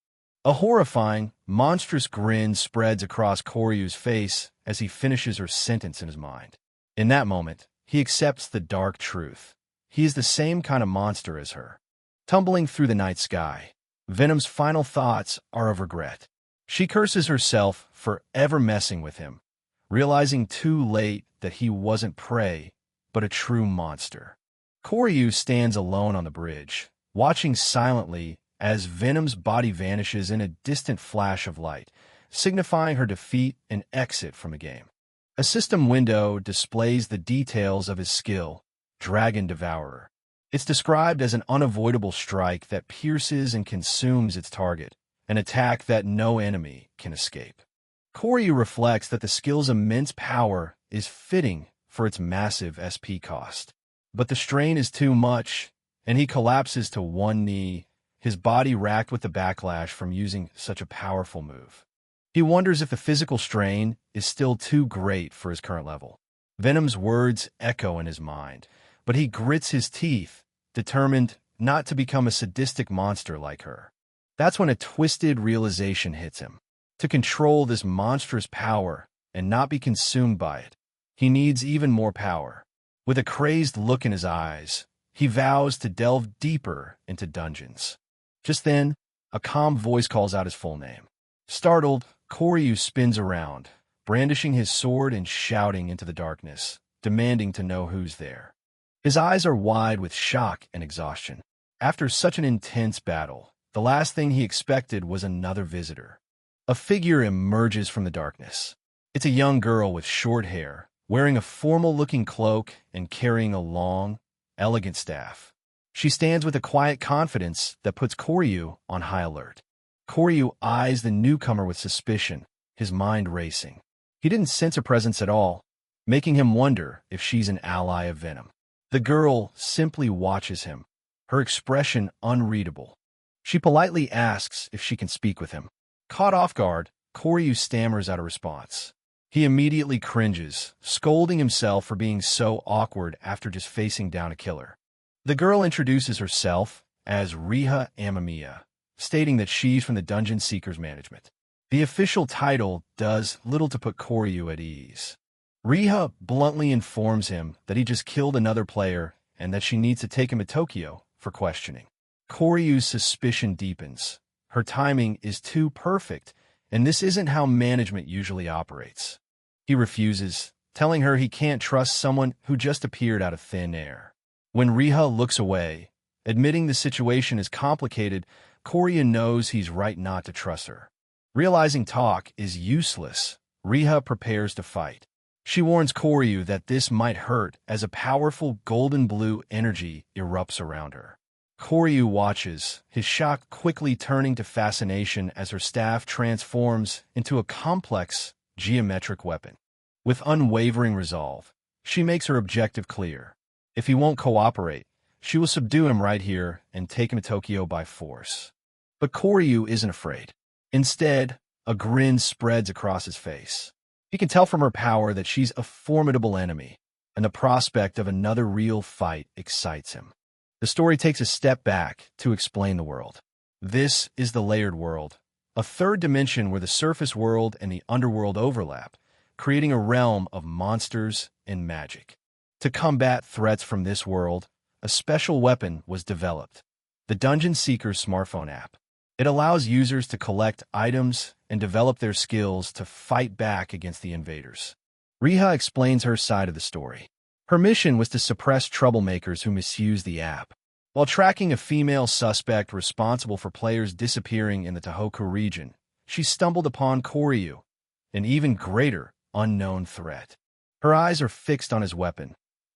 A horrifying, monstrous grin spreads across Koryu's face as he finishes her sentence in his mind. In that moment, he accepts the dark truth. He is the same kind of monster as her. Tumbling through the night sky, Venom's final thoughts are of regret. She curses herself for ever messing with him, realizing too late that he wasn't prey, but a true monster. Cory stands alone on the bridge, watching silently as Venom's body vanishes in a distant flash of light, signifying her defeat and exit from the game. A system window displays the details of his skill, Dragon Devourer. It's described as an unavoidable strike that pierces and consumes its target, an attack that no enemy can escape. Cory reflects that the skill's immense power is fitting for its massive SP cost. But the strain is too much, and he collapses to one knee, his body racked with the backlash from using such a powerful move. He wonders if the physical strain is still too great for his current level. Venom's words echo in his mind, but he grits his teeth, determined not to become a sadistic monster like her. That's when a twisted realization hits him. To control this monstrous power and not be consumed by it, he needs even more power. With a crazed look in his eyes, he vows to delve deeper into dungeons. Just then, a calm voice calls out his full name. Startled, Cory spins around, brandishing his sword and shouting into the darkness, demanding to know who's there. His eyes are wide with shock and exhaustion. After such an intense battle, the last thing he expected was another visitor. A figure emerges from the darkness. It's a young girl with short hair, wearing a formal-looking cloak and carrying a long, elegant staff. She stands with a quiet confidence that puts Cory on high alert. Cory eyes the newcomer with suspicion, his mind racing. He didn't sense her presence at all, making him wonder if she's an ally of Venom. The girl simply watches him, her expression unreadable. She politely asks if she can speak with him. Caught off guard, Cory stammers out a response. He immediately cringes, scolding himself for being so awkward after just facing down a killer. The girl introduces herself as Riah Amamia, stating that she's from the Dungeon Seekers Management. The official title does little to put Cory at ease. Riah bluntly informs him that he just killed another player and that she needs to take him to Tokyo for questioning. Cory's suspicion deepens. Her timing is too perfect, and this isn't how management usually operates. He refuses, telling her he can't trust someone who just appeared out of thin air. When Riah looks away, admitting the situation is complicated, Cory knows he's right not to trust her. Realizing talk is useless, Riah prepares to fight. She warns Cory that this might hurt as a powerful golden blue energy erupts around her. Cory watches, his shock quickly turning to fascination as her staff transforms into a complex, geometric weapon. With unwavering resolve, she makes her objective clear. If he won't cooperate, she will subdue him right here and take him to Tokyo by force. But Cory isn't afraid. Instead, a grin spreads across his face. He can tell from her power that she's a formidable enemy, and the prospect of another real fight excites him. The story takes a step back to explain the world. This is the layered world, a third dimension where the surface world and the underworld overlap, creating a realm of monsters and magic. To combat threats from this world, a special weapon was developed, the Dungeon Seekers smartphone app. It allows users to collect items and develop their skills to fight back against the invaders. Riah explains her side of the story. Her mission was to suppress troublemakers who misuse the app. While tracking a female suspect responsible for players disappearing in the Tohoku region, she stumbled upon Cory, an even greater unknown threat. Her eyes are fixed on his weapon,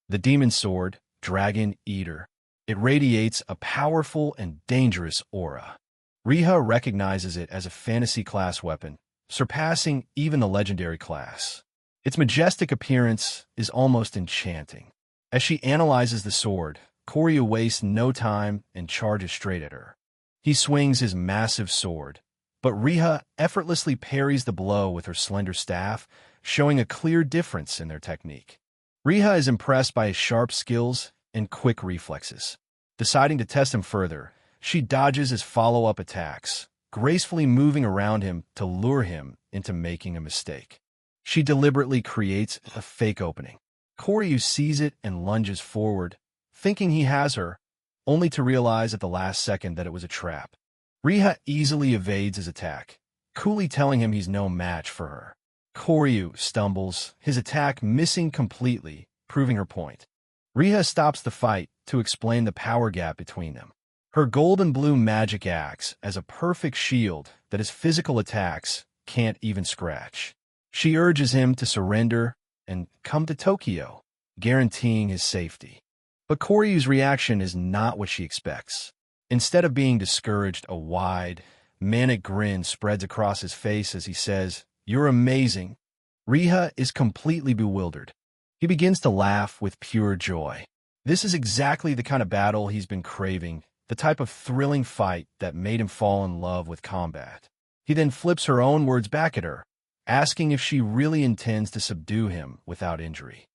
the demon sword, Dragon Eater. It radiates a powerful and dangerous aura. Riah recognizes it as a fantasy-class weapon, surpassing even the legendary class. Its majestic appearance is almost enchanting. As she analyzes the sword, Cory wastes no time and charges straight at her. He swings his massive sword, but Riah effortlessly parries the blow with her slender staff, showing a clear difference in their technique. Riah is impressed by his sharp skills and quick reflexes. Deciding to test him further, she dodges his follow-up attacks, gracefully moving around him to lure him into making a mistake. She deliberately creates a fake opening. Koryu sees it and lunges forward, thinking he has her, only to realize at the last second that it was a trap. Riah easily evades his attack, coolly telling him he's no match for her. Koryu stumbles, his attack missing completely, proving her point. Riah stops the fight to explain the power gap between them. Her golden blue magic acts as a perfect shield that his physical attacks can't even scratch. She urges him to surrender and come to Tokyo, guaranteeing his safety. But Koryu's reaction is not what she expects. Instead of being discouraged, a wide, manic grin spreads across his face as he says, "You're amazing." Riah is completely bewildered. He begins to laugh with pure joy. This is exactly the kind of battle he's been craving, the type of thrilling fight that made him fall in love with combat. He then flips her own words back at her, asking if she really intends to subdue him without injury.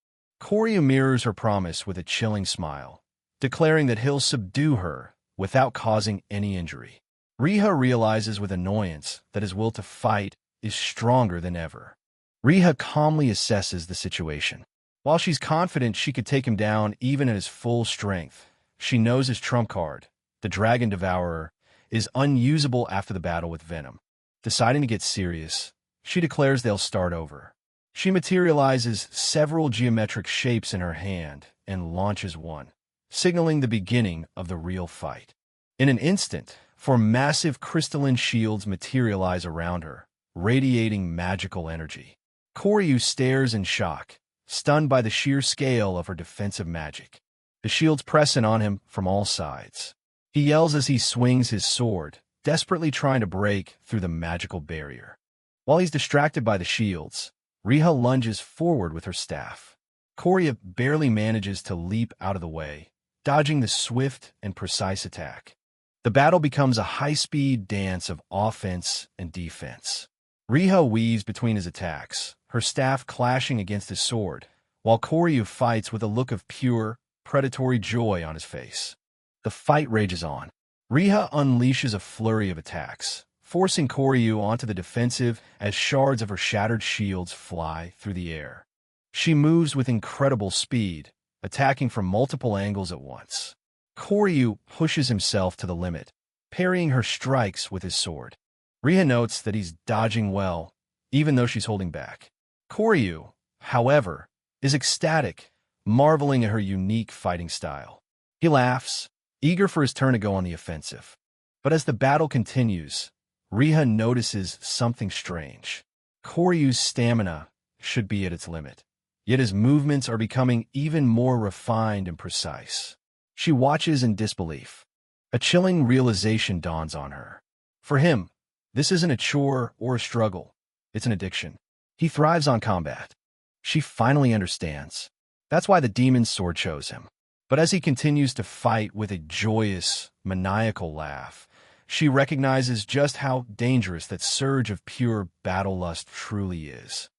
Koryu mirrors her promise with a chilling smile, declaring that he'll subdue her without causing any injury. Riah realizes with annoyance that his will to fight is stronger than ever. Riah calmly assesses the situation. While she's confident she could take him down even at his full strength, she knows his trump card, the Dragon Devourer, is unusable after the battle with Venom. Deciding to get serious, she declares they'll start over. She materializes several geometric shapes in her hand and launches one, signaling the beginning of the real fight. In an instant, four massive crystalline shields materialize around her, radiating magical energy. Koryu stares in shock, stunned by the sheer scale of her defensive magic. The shields press in on him from all sides. He yells as he swings his sword, desperately trying to break through the magical barrier. While he's distracted by the shields, Riah lunges forward with her staff. Cory barely manages to leap out of the way, dodging the swift and precise attack. The battle becomes a high-speed dance of offense and defense. Riah weaves between his attacks, her staff clashing against his sword, while Koryu fights with a look of pure, predatory joy on his face. The fight rages on. Riah unleashes a flurry of attacks, forcing Koryu onto the defensive as shards of her shattered shields fly through the air. She moves with incredible speed, attacking from multiple angles at once. Koryu pushes himself to the limit, parrying her strikes with his sword. Riah notes that he's dodging well, even though she's holding back. Koryu, however, is ecstatic, marveling at her unique fighting style. He laughs, eager for his turn to go on the offensive. But as the battle continues, Riah notices something strange. Koryu's stamina should be at its limit, yet his movements are becoming even more refined and precise. She watches in disbelief. A chilling realization dawns on her. For him, this isn't a chore or a struggle. It's an addiction. He thrives on combat. She finally understands. That's why the demon's sword chose him. But as he continues to fight with a joyous, maniacal laugh, she recognizes just how dangerous that surge of pure battle lust truly is.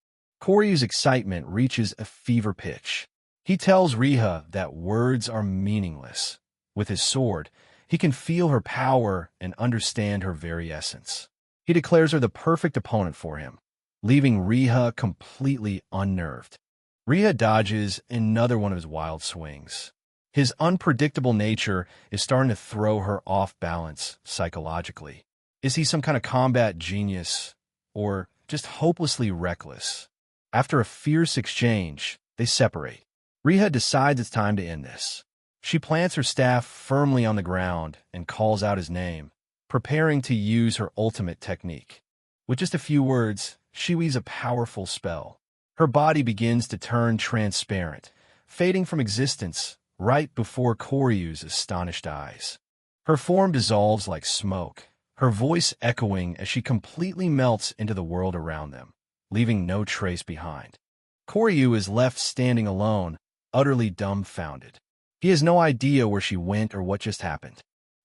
Koryu's excitement reaches a fever pitch. He tells Riah that words are meaningless. With his sword, he can feel her power and understand her very essence. He declares her the perfect opponent for him, leaving Riah completely unnerved. Riah dodges another one of his wild swings. His unpredictable nature is starting to throw her off balance psychologically. Is he some kind of combat genius, or just hopelessly reckless? After a fierce exchange, they separate. Riah decides it's time to end this. She plants her staff firmly on the ground and calls out his name, preparing to use her ultimate technique. With just a few words, she weaves a powerful spell. Her body begins to turn transparent, fading from existence right before Koryu's astonished eyes. Her form dissolves like smoke, her voice echoing as she completely melts into the world around them, leaving no trace behind. Koryu is left standing alone, utterly dumbfounded. He has no idea where she went or what just happened.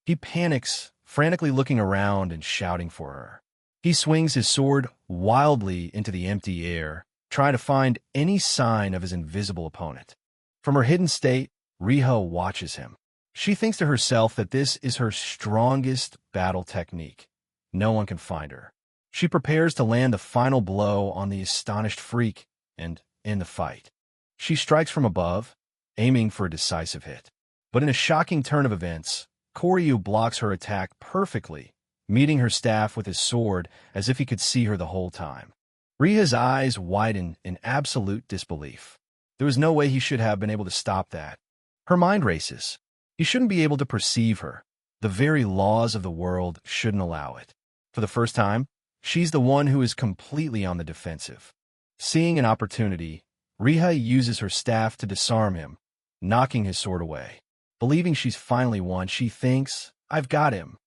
He panics, frantically looking around and shouting for her. He swings his sword wildly into the empty air, trying to find any sign of his invisible opponent. From her hidden state, Riah watches him. She thinks to herself that this is her strongest battle technique. No one can find her. She prepares to land the final blow on the astonished freak and end the fight. She strikes from above, aiming for a decisive hit. But in a shocking turn of events, Koryu blocks her attack perfectly, meeting her staff with his sword as if he could see her the whole time. Riah's eyes widen in absolute disbelief. There was no way he should have been able to stop that. Her mind races. He shouldn't be able to perceive her. The very laws of the world shouldn't allow it. For the first time, she's the one who is completely on the defensive. Seeing an opportunity, Riah uses her staff to disarm him, knocking his sword away. Believing she's finally won, she thinks, "I've got him."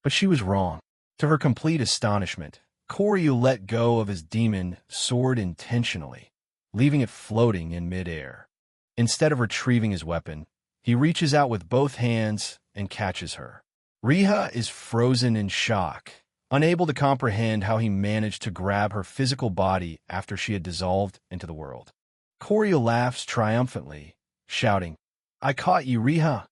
But she was wrong. To her complete astonishment, Koryu let go of his demon sword intentionally, leaving it floating in midair. Instead of retrieving his weapon, he reaches out with both hands and catches her. Riah is frozen in shock, unable to comprehend how he managed to grab her physical body after she had dissolved into the world. Koryu laughs triumphantly, shouting, "I caught you, Riah,"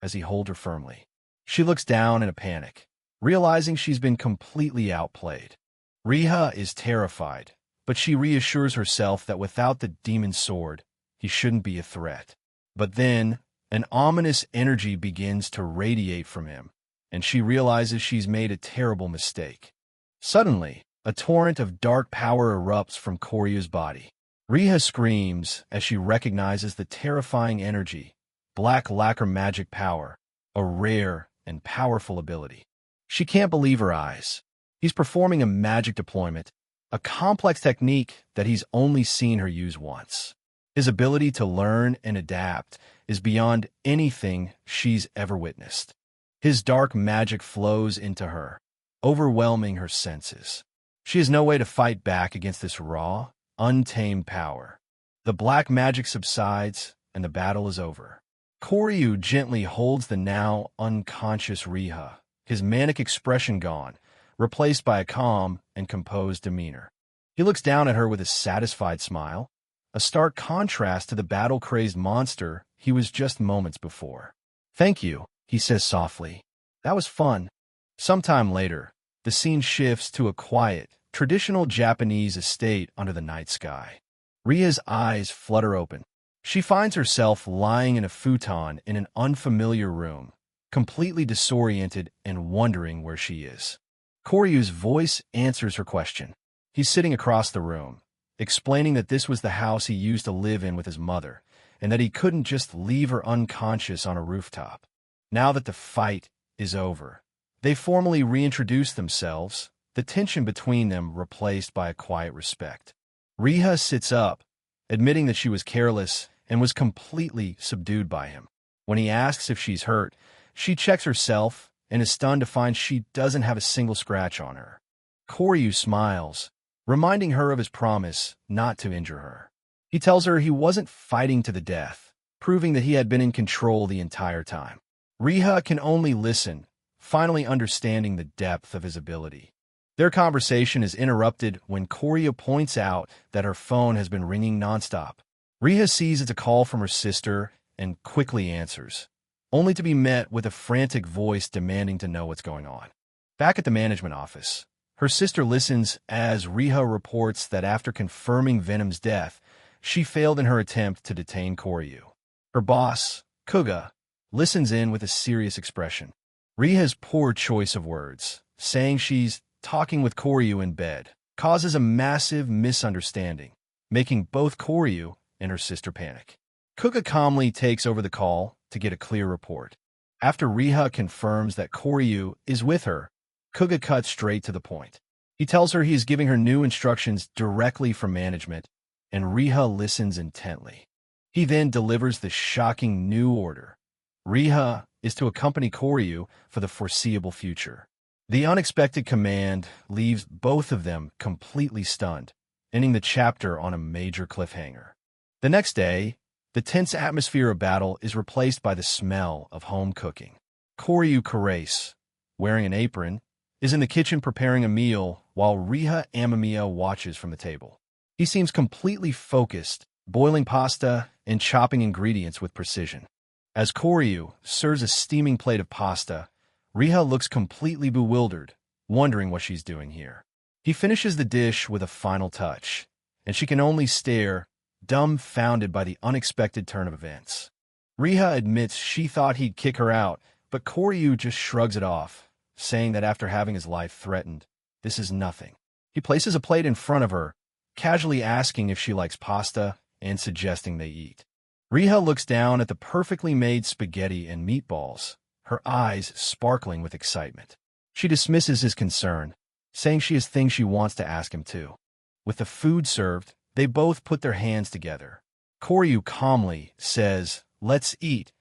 as he holds her firmly. She looks down in a panic, realizing she's been completely outplayed. Riah is terrified, but she reassures herself that without the demon sword, he shouldn't be a threat. But then, an ominous energy begins to radiate from him, and she realizes she's made a terrible mistake. Suddenly, a torrent of dark power erupts from Koryu's body. Riah screams as she recognizes the terrifying energy, black lacquer magic power, a rare and powerful ability. She can't believe her eyes. He's performing a magic deployment, a complex technique that he's only seen her use once. His ability to learn and adapt is beyond anything she's ever witnessed. His dark magic flows into her, overwhelming her senses. She has no way to fight back against this raw, untamed power. The black magic subsides, and the battle is over. Koryu gently holds the now unconscious Riah, his manic expression gone, replaced by a calm and composed demeanor. He looks down at her with a satisfied smile, a stark contrast to the battle-crazed monster he was just moments before. "Thank you," he says softly. "That was fun." Sometime later, the scene shifts to a quiet, traditional Japanese estate under the night sky. Ria's eyes flutter open. She finds herself lying in a futon in an unfamiliar room, completely disoriented and wondering where she is. Koryu's voice answers her question. He's sitting across the room, explaining that this was the house he used to live in with his mother, and that he couldn't just leave her unconscious on a rooftop. Now that the fight is over, they formally reintroduce themselves, the tension between them replaced by a quiet respect. Riah sits up, admitting that she was careless and was completely subdued by him. When he asks if she's hurt, she checks herself and is stunned to find she doesn't have a single scratch on her. Koryu smiles, reminding her of his promise not to injure her. He tells her he wasn't fighting to the death, proving that he had been in control the entire time. Riah can only listen, finally understanding the depth of his ability. Their conversation is interrupted when Koryu points out that her phone has been ringing nonstop. Riah sees it's a call from her sister and quickly answers, only to be met with a frantic voice demanding to know what's going on. Back at the management office, her sister listens as Riah reports that after confirming Venom's death, she failed in her attempt to detain Koryu. Her boss, Kuga, listens in with a serious expression. Riah's poor choice of words, saying she's talking with Koryu in bed, causes a massive misunderstanding, making both Koryu and her sister panic. Kuga calmly takes over the call to get a clear report. After Riah confirms that Koryu is with her, Kuga cuts straight to the point. He tells her he is giving her new instructions directly from management, and Riah listens intently. He then delivers the shocking new order. Riah is to accompany Koryu for the foreseeable future. The unexpected command leaves both of them completely stunned, ending the chapter on a major cliffhanger. The next day, the tense atmosphere of battle is replaced by the smell of home cooking. Koryu Carase, wearing an apron, is in the kitchen preparing a meal while Riah Amamia watches from the table. He seems completely focused, boiling pasta and chopping ingredients with precision. As Koryu serves a steaming plate of pasta, Riah looks completely bewildered, wondering what she's doing here. He finishes the dish with a final touch, and she can only stare, dumbfounded by the unexpected turn of events. Riah admits she thought he'd kick her out, but Cory just shrugs it off, saying that after having his life threatened, this is nothing. He places a plate in front of her, casually asking if she likes pasta and suggesting they eat. Riah looks down at the perfectly made spaghetti and meatballs, her eyes sparkling with excitement. She dismisses his concern, saying she has things she wants to ask him too. With the food served, they both put their hands together. Cory calmly says, "Let's eat,"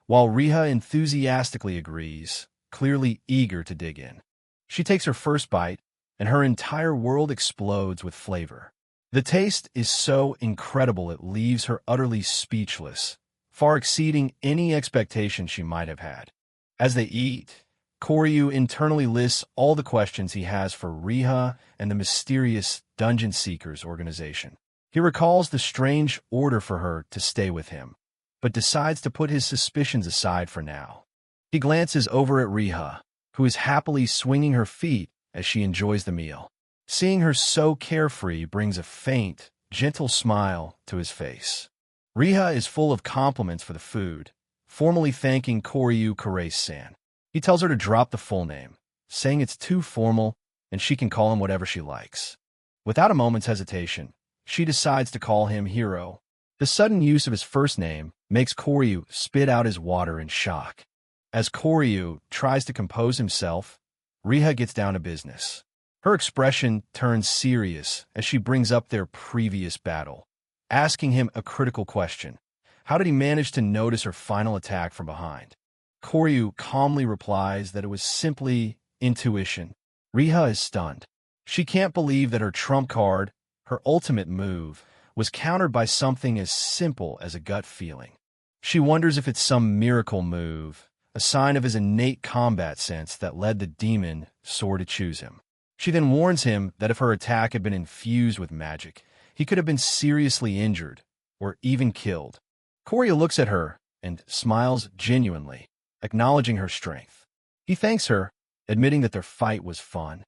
while Riah enthusiastically agrees, clearly eager to dig in. She takes her first bite, and her entire world explodes with flavor. The taste is so incredible it leaves her utterly speechless, far exceeding any expectation she might have had. As they eat, Cory internally lists all the questions he has for Riah and the mysterious Dungeon Seekers organization. He recalls the strange order for her to stay with him, but decides to put his suspicions aside for now. He glances over at Riah, who is happily swinging her feet as she enjoys the meal. Seeing her so carefree brings a faint, gentle smile to his face. Riah is full of compliments for the food, formally thanking Cory Corey-san. He tells her to drop the full name, saying it's too formal and she can call him whatever she likes. Without a moment's hesitation, she decides to call him Hero. The sudden use of his first name makes Cory spit out his water in shock. As Cory tries to compose himself, Riah gets down to business. Her expression turns serious as she brings up their previous battle, asking him a critical question. How did he manage to notice her final attack from behind? Cory calmly replies that it was simply intuition. Riah is stunned. She can't believe that her trump card, her ultimate move, was countered by something as simple as a gut feeling. She wonders if it's some miracle move, a sign of his innate combat sense that led the demon Sore to choose him. She then warns him that if her attack had been infused with magic, he could have been seriously injured or even killed. Cory looks at her and smiles genuinely, acknowledging her strength. He thanks her, admitting that their fight was fun.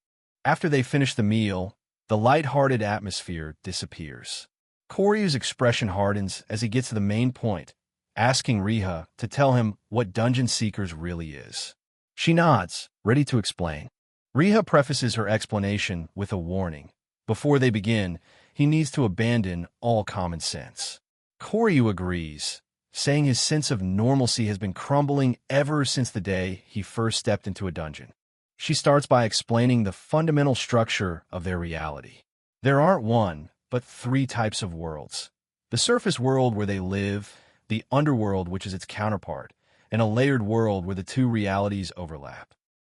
After they finish the meal, the light-hearted atmosphere disappears. Cory's expression hardens as he gets to the main point, asking Riah to tell him what Dungeon Seekers really is. She nods, ready to explain. Riah prefaces her explanation with a warning. Before they begin, he needs to abandon all common sense. Cory agrees, saying his sense of normalcy has been crumbling ever since the day he first stepped into a dungeon. She starts by explaining the fundamental structure of their reality. There aren't one, but three types of worlds. The surface world where they live, the underworld which is its counterpart, and a layered world where the two realities overlap.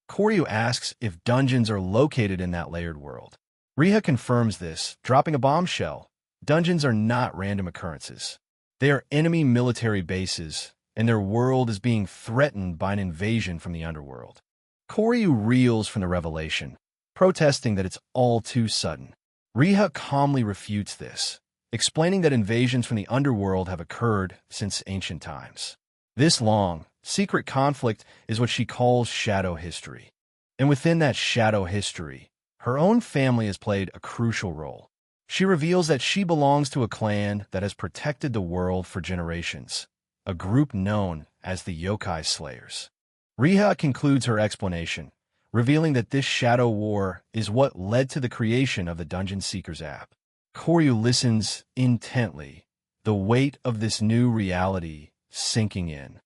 Cory asks if dungeons are located in that layered world. Riah confirms this, dropping a bombshell. Dungeons are not random occurrences. They are enemy military bases, and their world is being threatened by an invasion from the underworld. Cory reels from the revelation, protesting that it's all too sudden. Riah calmly refutes this, explaining that invasions from the underworld have occurred since ancient times. This long, secret conflict is what she calls shadow history. And within that shadow history, her own family has played a crucial role. She reveals that she belongs to a clan that has protected the world for generations, a group known as the Yokai Slayers. Riah concludes her explanation, revealing that this shadow war is what led to the creation of the Dungeon Seekers app. Cory listens intently, the weight of this new reality sinking in.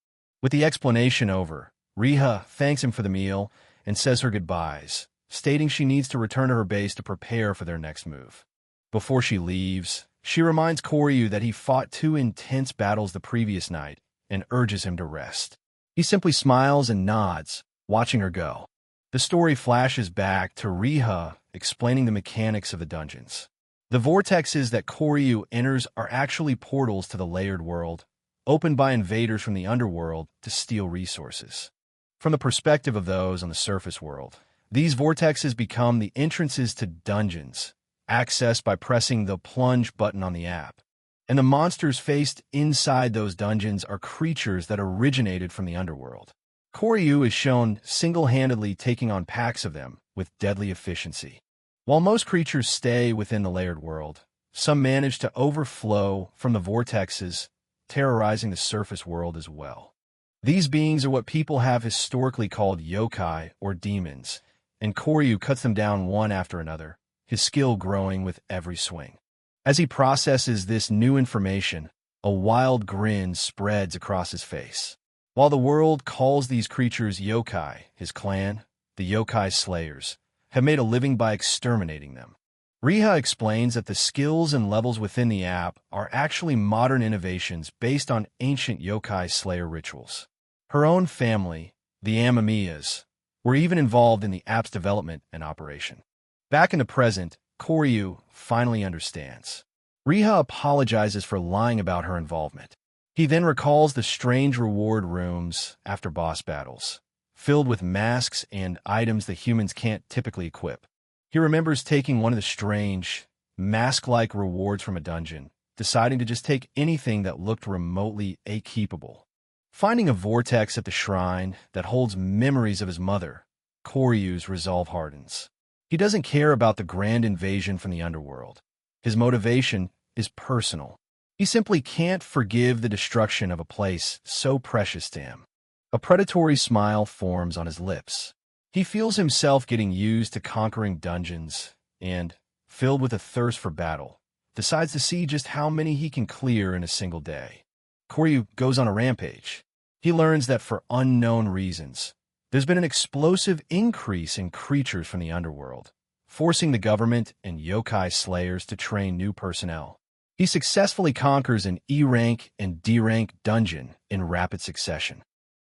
With the explanation over, Riah thanks him for the meal and says her goodbyes, stating she needs to return to her base to prepare for their next move. Before she leaves, she reminds Cory that he fought 2 intense battles the previous night and urges him to rest. He simply smiles and nods, watching her go. The story flashes back to Riah explaining the mechanics of the dungeons. The vortexes that Cory enters are actually portals to the layered world, opened by invaders from the underworld to steal resources. From the perspective of those on the surface world, these vortexes become the entrances to dungeons, accessed by pressing the plunge button on the app. And the monsters faced inside those dungeons are creatures that originated from the underworld. Cory is shown single-handedly taking on packs of them with deadly efficiency. While most creatures stay within the layered world, Some manage to overflow from the vortexes, terrorizing the surface world as well. These beings are what people have historically called yokai or demons, and Koryu cuts them down one after another, his skill growing with every swing. As he processes this new information, a wild grin spreads across his face. While the world calls these creatures yokai, his clan, the yokai slayers, have made a living by exterminating them. Riah explains that the skills and levels within the app are actually modern innovations based on ancient yokai slayer rituals. Her own family, the Amamias, were even involved in the app's development and operation. Back in the present, Koryu finally understands. Riah apologizes for lying about her involvement. He then recalls the strange reward rooms after boss battles, filled with masks and items that humans can't typically equip. He remembers taking one of the strange, mask-like rewards from a dungeon, deciding to just take anything that looked remotely akeepable. Finding a vortex at the shrine that holds memories of his mother, Koryu's resolve hardens. He doesn't care about the grand invasion from the underworld. His motivation is personal. He simply can't forgive the destruction of a place so precious to him. A predatory smile forms on his lips. He feels himself getting used to conquering dungeons and, filled with a thirst for battle, decides to see just how many he can clear in a single day. Koryu goes on a rampage. He learns that for unknown reasons, there's been an explosive increase in creatures from the underworld, forcing the government and yokai slayers to train new personnel. He successfully conquers an E-rank and D-rank dungeon in rapid succession.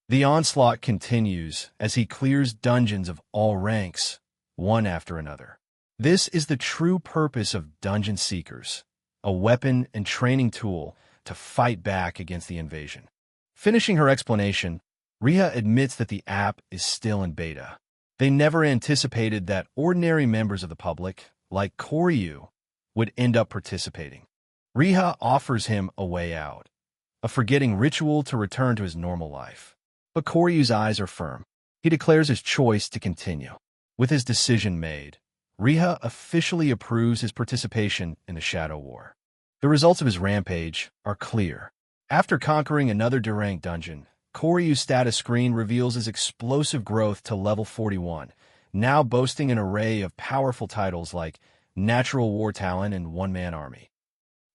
The onslaught continues as he clears dungeons of all ranks, one after another. This is the true purpose of dungeon seekers, a weapon and training tool to fight back against the invasion. Finishing her explanation, Riah admits that the app is still in beta. They never anticipated that ordinary members of the public, like Koryu, would end up participating. Riah offers him a way out, a forgetting ritual to return to his normal life. But Koryu's eyes are firm. He declares his choice to continue. With his decision made, Riah officially approves his participation in the Shadow War. The results of his rampage are clear. After conquering another D-rank dungeon, Koryu's status screen reveals his explosive growth to level 41, now boasting an array of powerful titles like Natural War Talent and One-Man Army.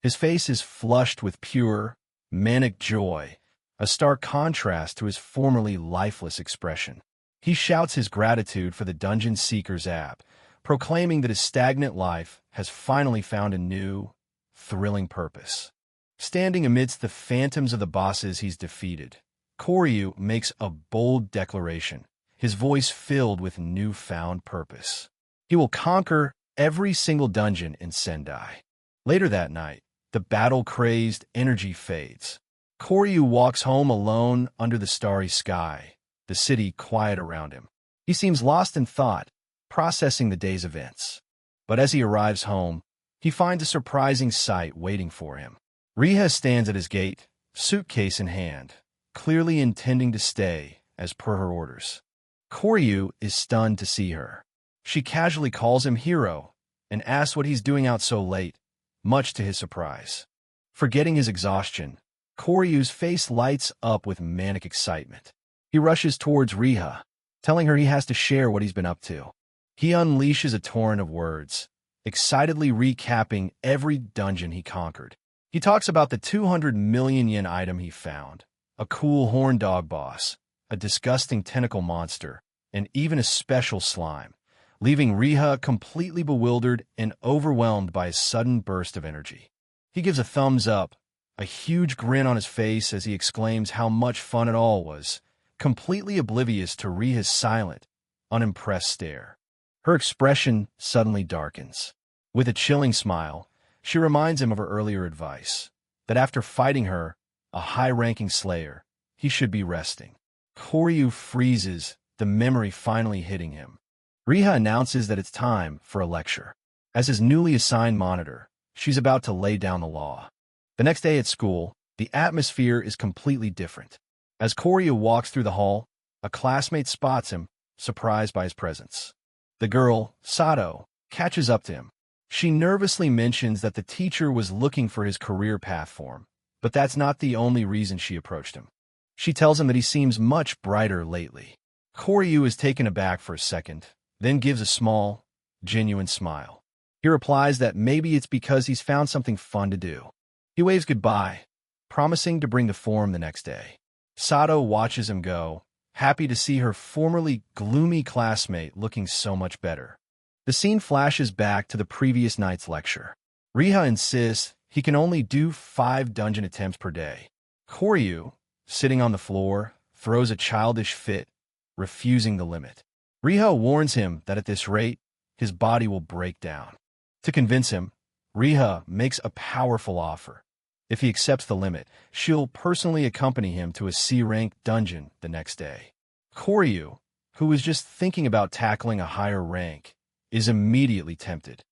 His face is flushed with pure, manic joy, a stark contrast to his formerly lifeless expression. He shouts his gratitude for the Dungeon Seekers app, proclaiming that his stagnant life has finally found a new, thrilling purpose. Standing amidst the phantoms of the bosses he's defeated, Koryu makes a bold declaration, his voice filled with newfound purpose. He will conquer every single dungeon in Sendai. Later that night, the battle-crazed energy fades. Koryu walks home alone under the starry sky, the city quiet around him. He seems lost in thought, processing the day's events. But as he arrives home, he finds a surprising sight waiting for him. Riah stands at his gate, suitcase in hand, clearly intending to stay, as per her orders. Koryu is stunned to see her. She casually calls him hero and asks what he's doing out so late, much to his surprise. Forgetting his exhaustion, Koryu's face lights up with manic excitement. He rushes towards Riah, telling her he has to share what he's been up to. He unleashes a torrent of words, excitedly recapping every dungeon he conquered. He talks about the 200 million yen item he found, a cool horn dog boss, a disgusting tentacle monster, and even a special slime, leaving Riah completely bewildered and overwhelmed by his sudden burst of energy. He gives a thumbs up, a huge grin on his face as he exclaims how much fun it all was, completely oblivious to Riah's silent, unimpressed stare. Her expression suddenly darkens. With a chilling smile, she reminds him of her earlier advice, that after fighting her, a high-ranking slayer, he should be resting. Koryu freezes, the memory finally hitting him. Riah announces that it's time for a lecture. As his newly assigned monitor, she's about to lay down the law. The next day at school, the atmosphere is completely different. As Koryu walks through the hall, a classmate spots him, surprised by his presence. The girl, Sato, catches up to him. She nervously mentions that the teacher was looking for his career path for him, but that's not the only reason she approached him. She tells him that he seems much brighter lately. Cory is taken aback for a second, then gives a small, genuine smile. He replies that maybe it's because he's found something fun to do. He waves goodbye, promising to bring the form the next day. Sato watches him go, happy to see her formerly gloomy classmate looking so much better. The scene flashes back to the previous night's lecture. Riah insists he can only do 5 dungeon attempts per day. Cory, sitting on the floor, throws a childish fit, refusing the limit. Riah warns him that at this rate, his body will break down. To convince him, Riah makes a powerful offer. If he accepts the limit, she'll personally accompany him to a C-rank dungeon the next day. Cory, who was just thinking about tackling a higher rank, is immediately tempted.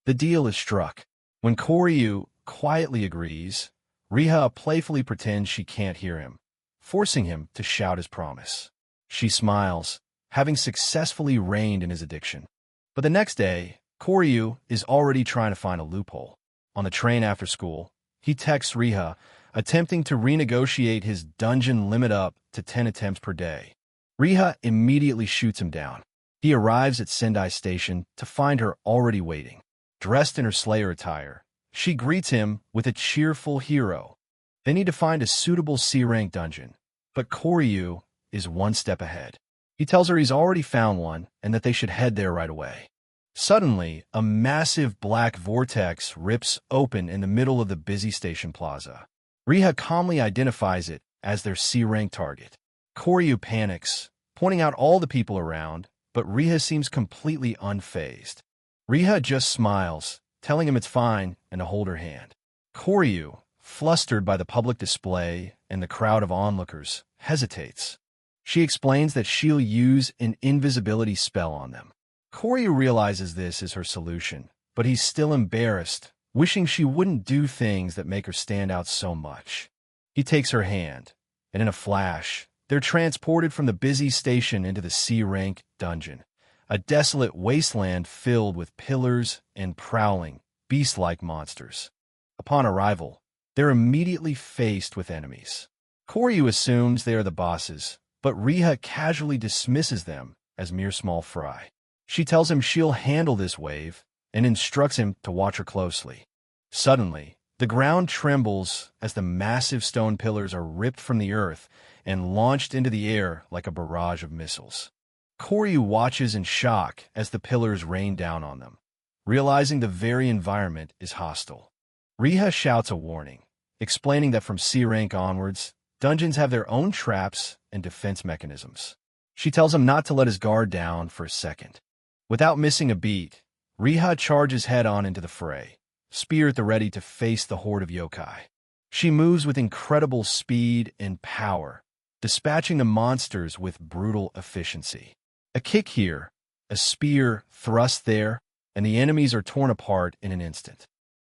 The deal is struck. When Cory quietly agrees, Riah playfully pretends she can't hear him, forcing him to shout his promise. She smiles, having successfully reined in his addiction. But the next day, Cory is already trying to find a loophole. On the train after school, he texts Riah, attempting to renegotiate his dungeon limit up to 10 attempts per day. Riah immediately shoots him down. He arrives at Sendai station to find her already waiting. Dressed in her Slayer attire, she greets him with a cheerful hero. They need to find a suitable C-rank dungeon, but Cory is one step ahead. He tells her he's already found one and that they should head there right away. Suddenly, a massive black vortex rips open in the middle of the busy station plaza. Riah calmly identifies it as their C-rank target. Cory panics, pointing out all the people around, but Riah seems completely unfazed. Riah just smiles, telling him it's fine and to hold her hand. Cory, flustered by the public display and the crowd of onlookers, hesitates. She explains that she'll use an invisibility spell on them. Cory realizes this is her solution, but he's still embarrassed, wishing she wouldn't do things that make her stand out so much. He takes her hand, and in a flash, they're transported from the busy station into the C-rank dungeon, a desolate wasteland filled with pillars and prowling, beast-like monsters. Upon arrival, they're immediately faced with enemies. Cory assumes they are the bosses, but Riah casually dismisses them as mere small fry. She tells him she'll handle this wave and instructs him to watch her closely. Suddenly, the ground trembles as the massive stone pillars are ripped from the earth and launched into the air like a barrage of missiles. Cory watches in shock as the pillars rain down on them, realizing the very environment is hostile. Riah shouts a warning, explaining that from C-rank onwards, dungeons have their own traps and defense mechanisms. She tells him not to let his guard down for a second. Without missing a beat, Riah charges head-on into the fray, spear at the ready to face the horde of yokai. She moves with incredible speed and power, dispatching the monsters with brutal efficiency. A kick here, a spear thrust there, and the enemies are torn apart in an instant.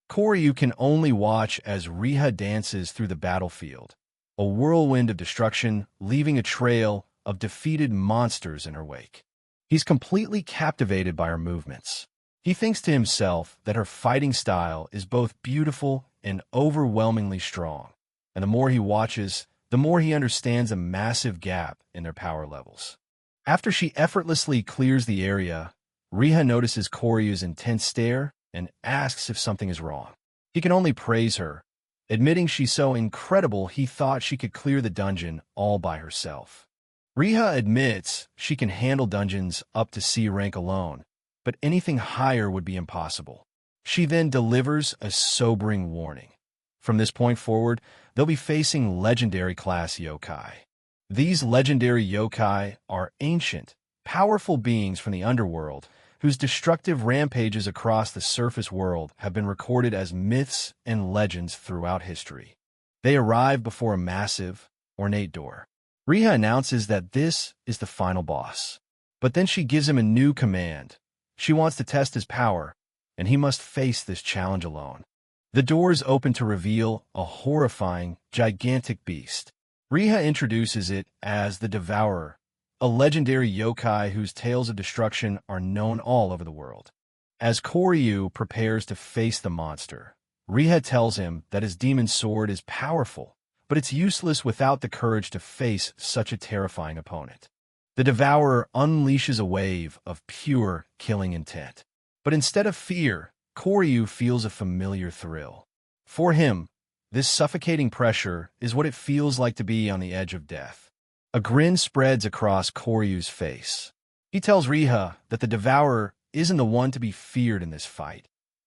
Cory can only watch as Riah dances through the battlefield, a whirlwind of destruction leaving a trail of defeated monsters in her wake. He's completely captivated by her movements. He thinks to himself that her fighting style is both beautiful and overwhelmingly strong, and the more he watches, the more he understands a massive gap in their power levels. After she effortlessly clears the area, Riah notices Cory's intense stare and asks if something is wrong. He can only praise her, admitting she's so incredible he thought she could clear the dungeon all by herself. Riah admits she can handle dungeons up to C-rank alone, but anything higher would be impossible. She then delivers a sobering warning. From this point forward, they'll be facing legendary class yokai. These legendary yokai are ancient, powerful beings from the underworld whose destructive rampages across the surface world have been recorded as myths and legends throughout history. They arrive before a massive, ornate door. Riah announces that this is the final boss. But then she gives him a new command. She wants to test his power, and he must face this challenge alone. The doors open to reveal a horrifying, gigantic beast. Riah introduces it as the Devourer, a legendary yokai whose tales of destruction are known all over the world. As Koryu prepares to face the monster, Riah tells him that his demon sword is powerful, but it's useless without the courage to face such a terrifying opponent. The devourer unleashes a wave of pure killing intent. But instead of fear, Koryu feels a familiar thrill. For him, this suffocating pressure is what it feels like to be on the edge of death. A grin spreads across Koryu's face. He tells Riah that the devourer isn't the one to be feared in this fight.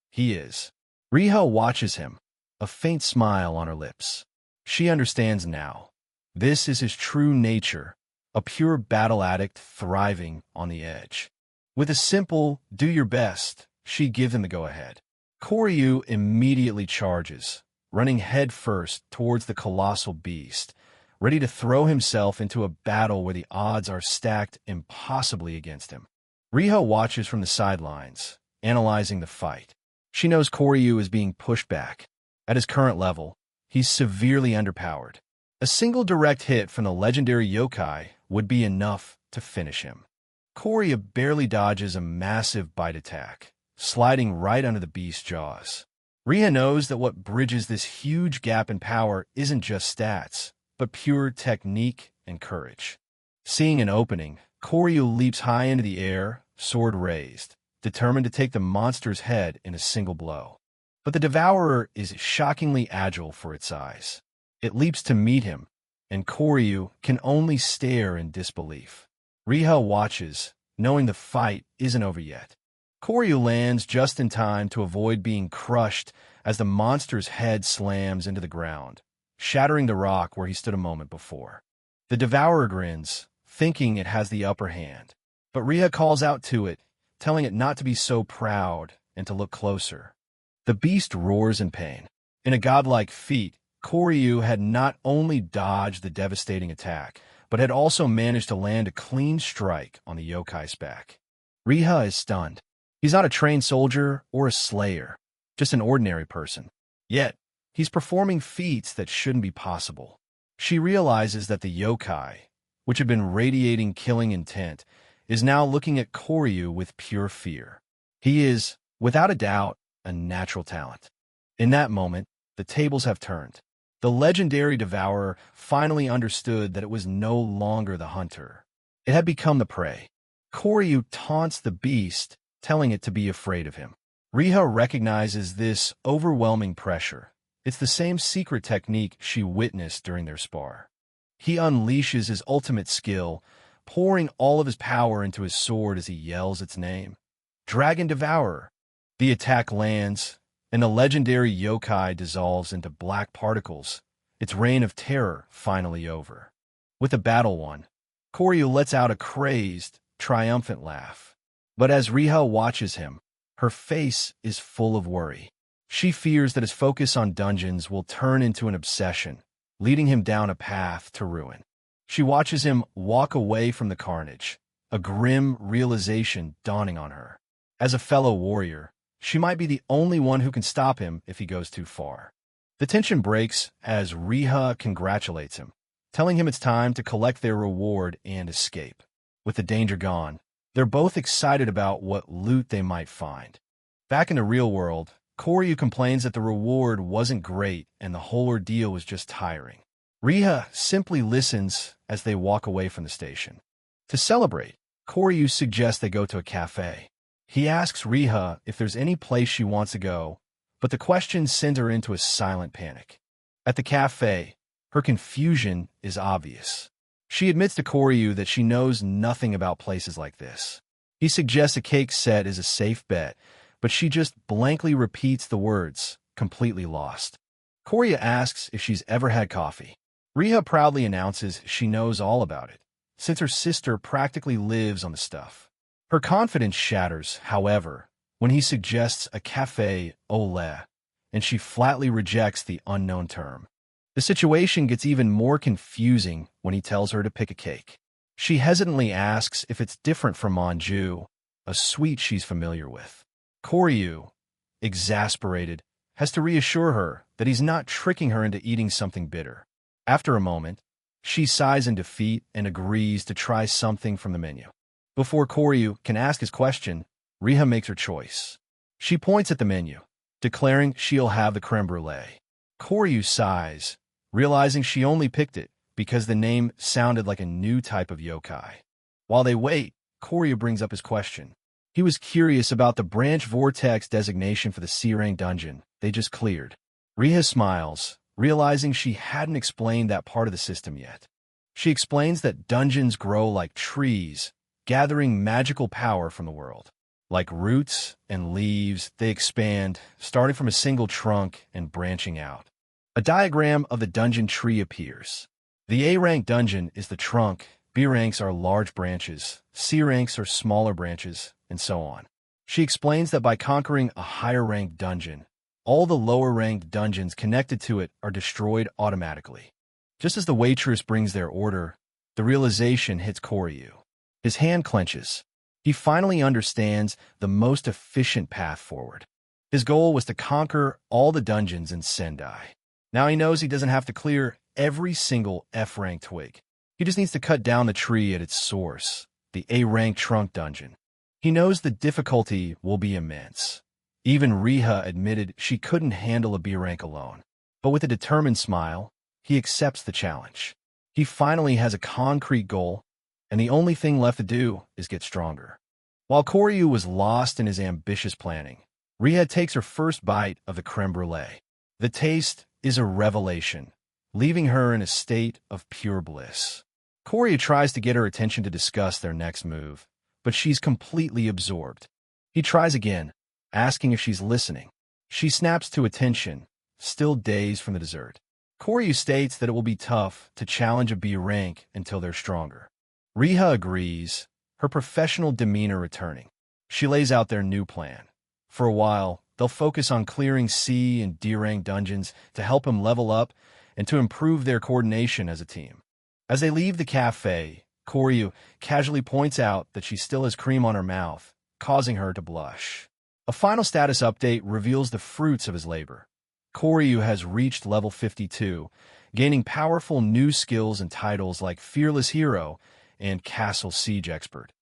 He is. Riah watches him, a faint smile on her lips. She understands now. This is his true nature, a pure battle addict thriving on the edge. With a simple, do your best, she gives him the go-ahead. Koryu immediately charges, running headfirst towards the colossal beast, ready to throw himself into a battle where the odds are stacked impossibly against him. Riah watches from the sidelines, analyzing the fight. She knows Koryu is being pushed back. At his current level, he's severely underpowered. A single direct hit from the legendary yokai would be enough to finish him. Koryu barely dodges a massive bite attack, sliding right under the beast's jaws. Riah knows that what bridges this huge gap in power isn't just stats, but pure technique and courage. Seeing an opening, Koryu leaps high into the air, sword raised, determined to take the monster's head in a single blow. But the devourer is shockingly agile for its size. It leaps to meet him, and Koryu can only stare in disbelief. Riah watches, knowing the fight isn't over yet. Koryu lands just in time to avoid being crushed as the monster's head slams into the ground, shattering the rock where he stood a moment before. The devourer grins, thinking it has the upper hand, but Riah calls out to it, telling it not to be so proud and to look closer. The beast roars in pain. In a godlike feat, Koryu had not only dodged the devastating attack, but had also managed to land a clean strike on the yokai's back. Riah is stunned. He's not a trained soldier or a slayer, just an ordinary person. Yet, he's performing feats that shouldn't be possible. She realizes that the yokai, which had been radiating killing intent, is now looking at Koryu with pure fear. He is, without a doubt, a natural talent. In that moment, the tables have turned. The legendary devourer finally understood that it was no longer the hunter. It had become the prey. Koryu taunts the beast, telling it to be afraid of him. Riah recognizes this overwhelming pressure. It's the same secret technique she witnessed during their spar. He unleashes his ultimate skill, pouring all of his power into his sword as he yells its name. Dragon Devourer. The attack lands, and the legendary yokai dissolves into black particles, its reign of terror finally over. With the battle won, Koryu lets out a crazed, triumphant laugh. But as Riah watches him, her face is full of worry. She fears that his focus on dungeons will turn into an obsession, leading him down a path to ruin. She watches him walk away from the carnage, a grim realization dawning on her. As a fellow warrior, she might be the only one who can stop him if he goes too far. The tension breaks as Riah congratulates him, telling him it's time to collect their reward and escape. With the danger gone, they're both excited about what loot they might find. Back in the real world, Koryu complains that the reward wasn't great and the whole ordeal was just tiring. Riah simply listens as they walk away from the station. To celebrate, Koryu suggests they go to a cafe. He asks Riah if there's any place she wants to go, but the question sends her into a silent panic. At the cafe, her confusion is obvious. She admits to Koryu that she knows nothing about places like this. He suggests a cake set is a safe bet, but she just blankly repeats the words, completely lost. Koryu asks if she's ever had coffee. Riah proudly announces she knows all about it, since her sister practically lives on the stuff. Her confidence shatters, however, when he suggests a café au lait, and she flatly rejects the unknown term. The situation gets even more confusing when he tells her to pick a cake. She hesitantly asks if it's different from manju, a sweet she's familiar with. Koryu, exasperated, has to reassure her that he's not tricking her into eating something bitter. After a moment, she sighs in defeat and agrees to try something from the menu. Before Koryu can ask his question, Riah makes her choice. She points at the menu, declaring she'll have the creme brulee. Cory sighs, realizing she only picked it because the name sounded like a new type of yokai. While they wait, Cory brings up his question. He was curious about the branch vortex designation for the C-rank dungeon they just cleared. Riah smiles, realizing she hadn't explained that part of the system yet. She explains that dungeons grow like trees, gathering magical power from the world. Like roots and leaves, they expand, starting from a single trunk and branching out. A diagram of the dungeon tree appears. The A-rank dungeon is the trunk, B ranks are large branches, C ranks are smaller branches, and so on. She explains that by conquering a higher-ranked dungeon, all the lower-ranked dungeons connected to it are destroyed automatically. Just as the waitress brings their order, the realization hits Cory. His hand clenches. He finally understands the most efficient path forward. His goal was to conquer all the dungeons in Sendai. Now he knows he doesn't have to clear every single F-rank twig. He just needs to cut down the tree at its source, the A-rank trunk dungeon. He knows the difficulty will be immense. Even Riah admitted she couldn't handle a B rank alone. But with a determined smile, he accepts the challenge. He finally has a concrete goal, and the only thing left to do is get stronger. While Cory was lost in his ambitious planning, Riah takes her first bite of the creme brulee. The taste is a revelation, leaving her in a state of pure bliss. Cory tries to get her attention to discuss their next move, but she's completely absorbed. He tries again, asking if she's listening. She snaps to attention, still dazed from the dessert. Cory states that it will be tough to challenge a B rank until they're stronger. Riah agrees, her professional demeanor returning. She lays out their new plan. For a while, they'll focus on clearing C and D rank dungeons to help him level up and to improve their coordination as a team. As they leave the cafe, Cory casually points out that she still has cream on her mouth, causing her to blush. A final status update reveals the fruits of his labor. Cory has reached level 52, gaining powerful new skills and titles like Fearless Hero and Castle Siege Expert.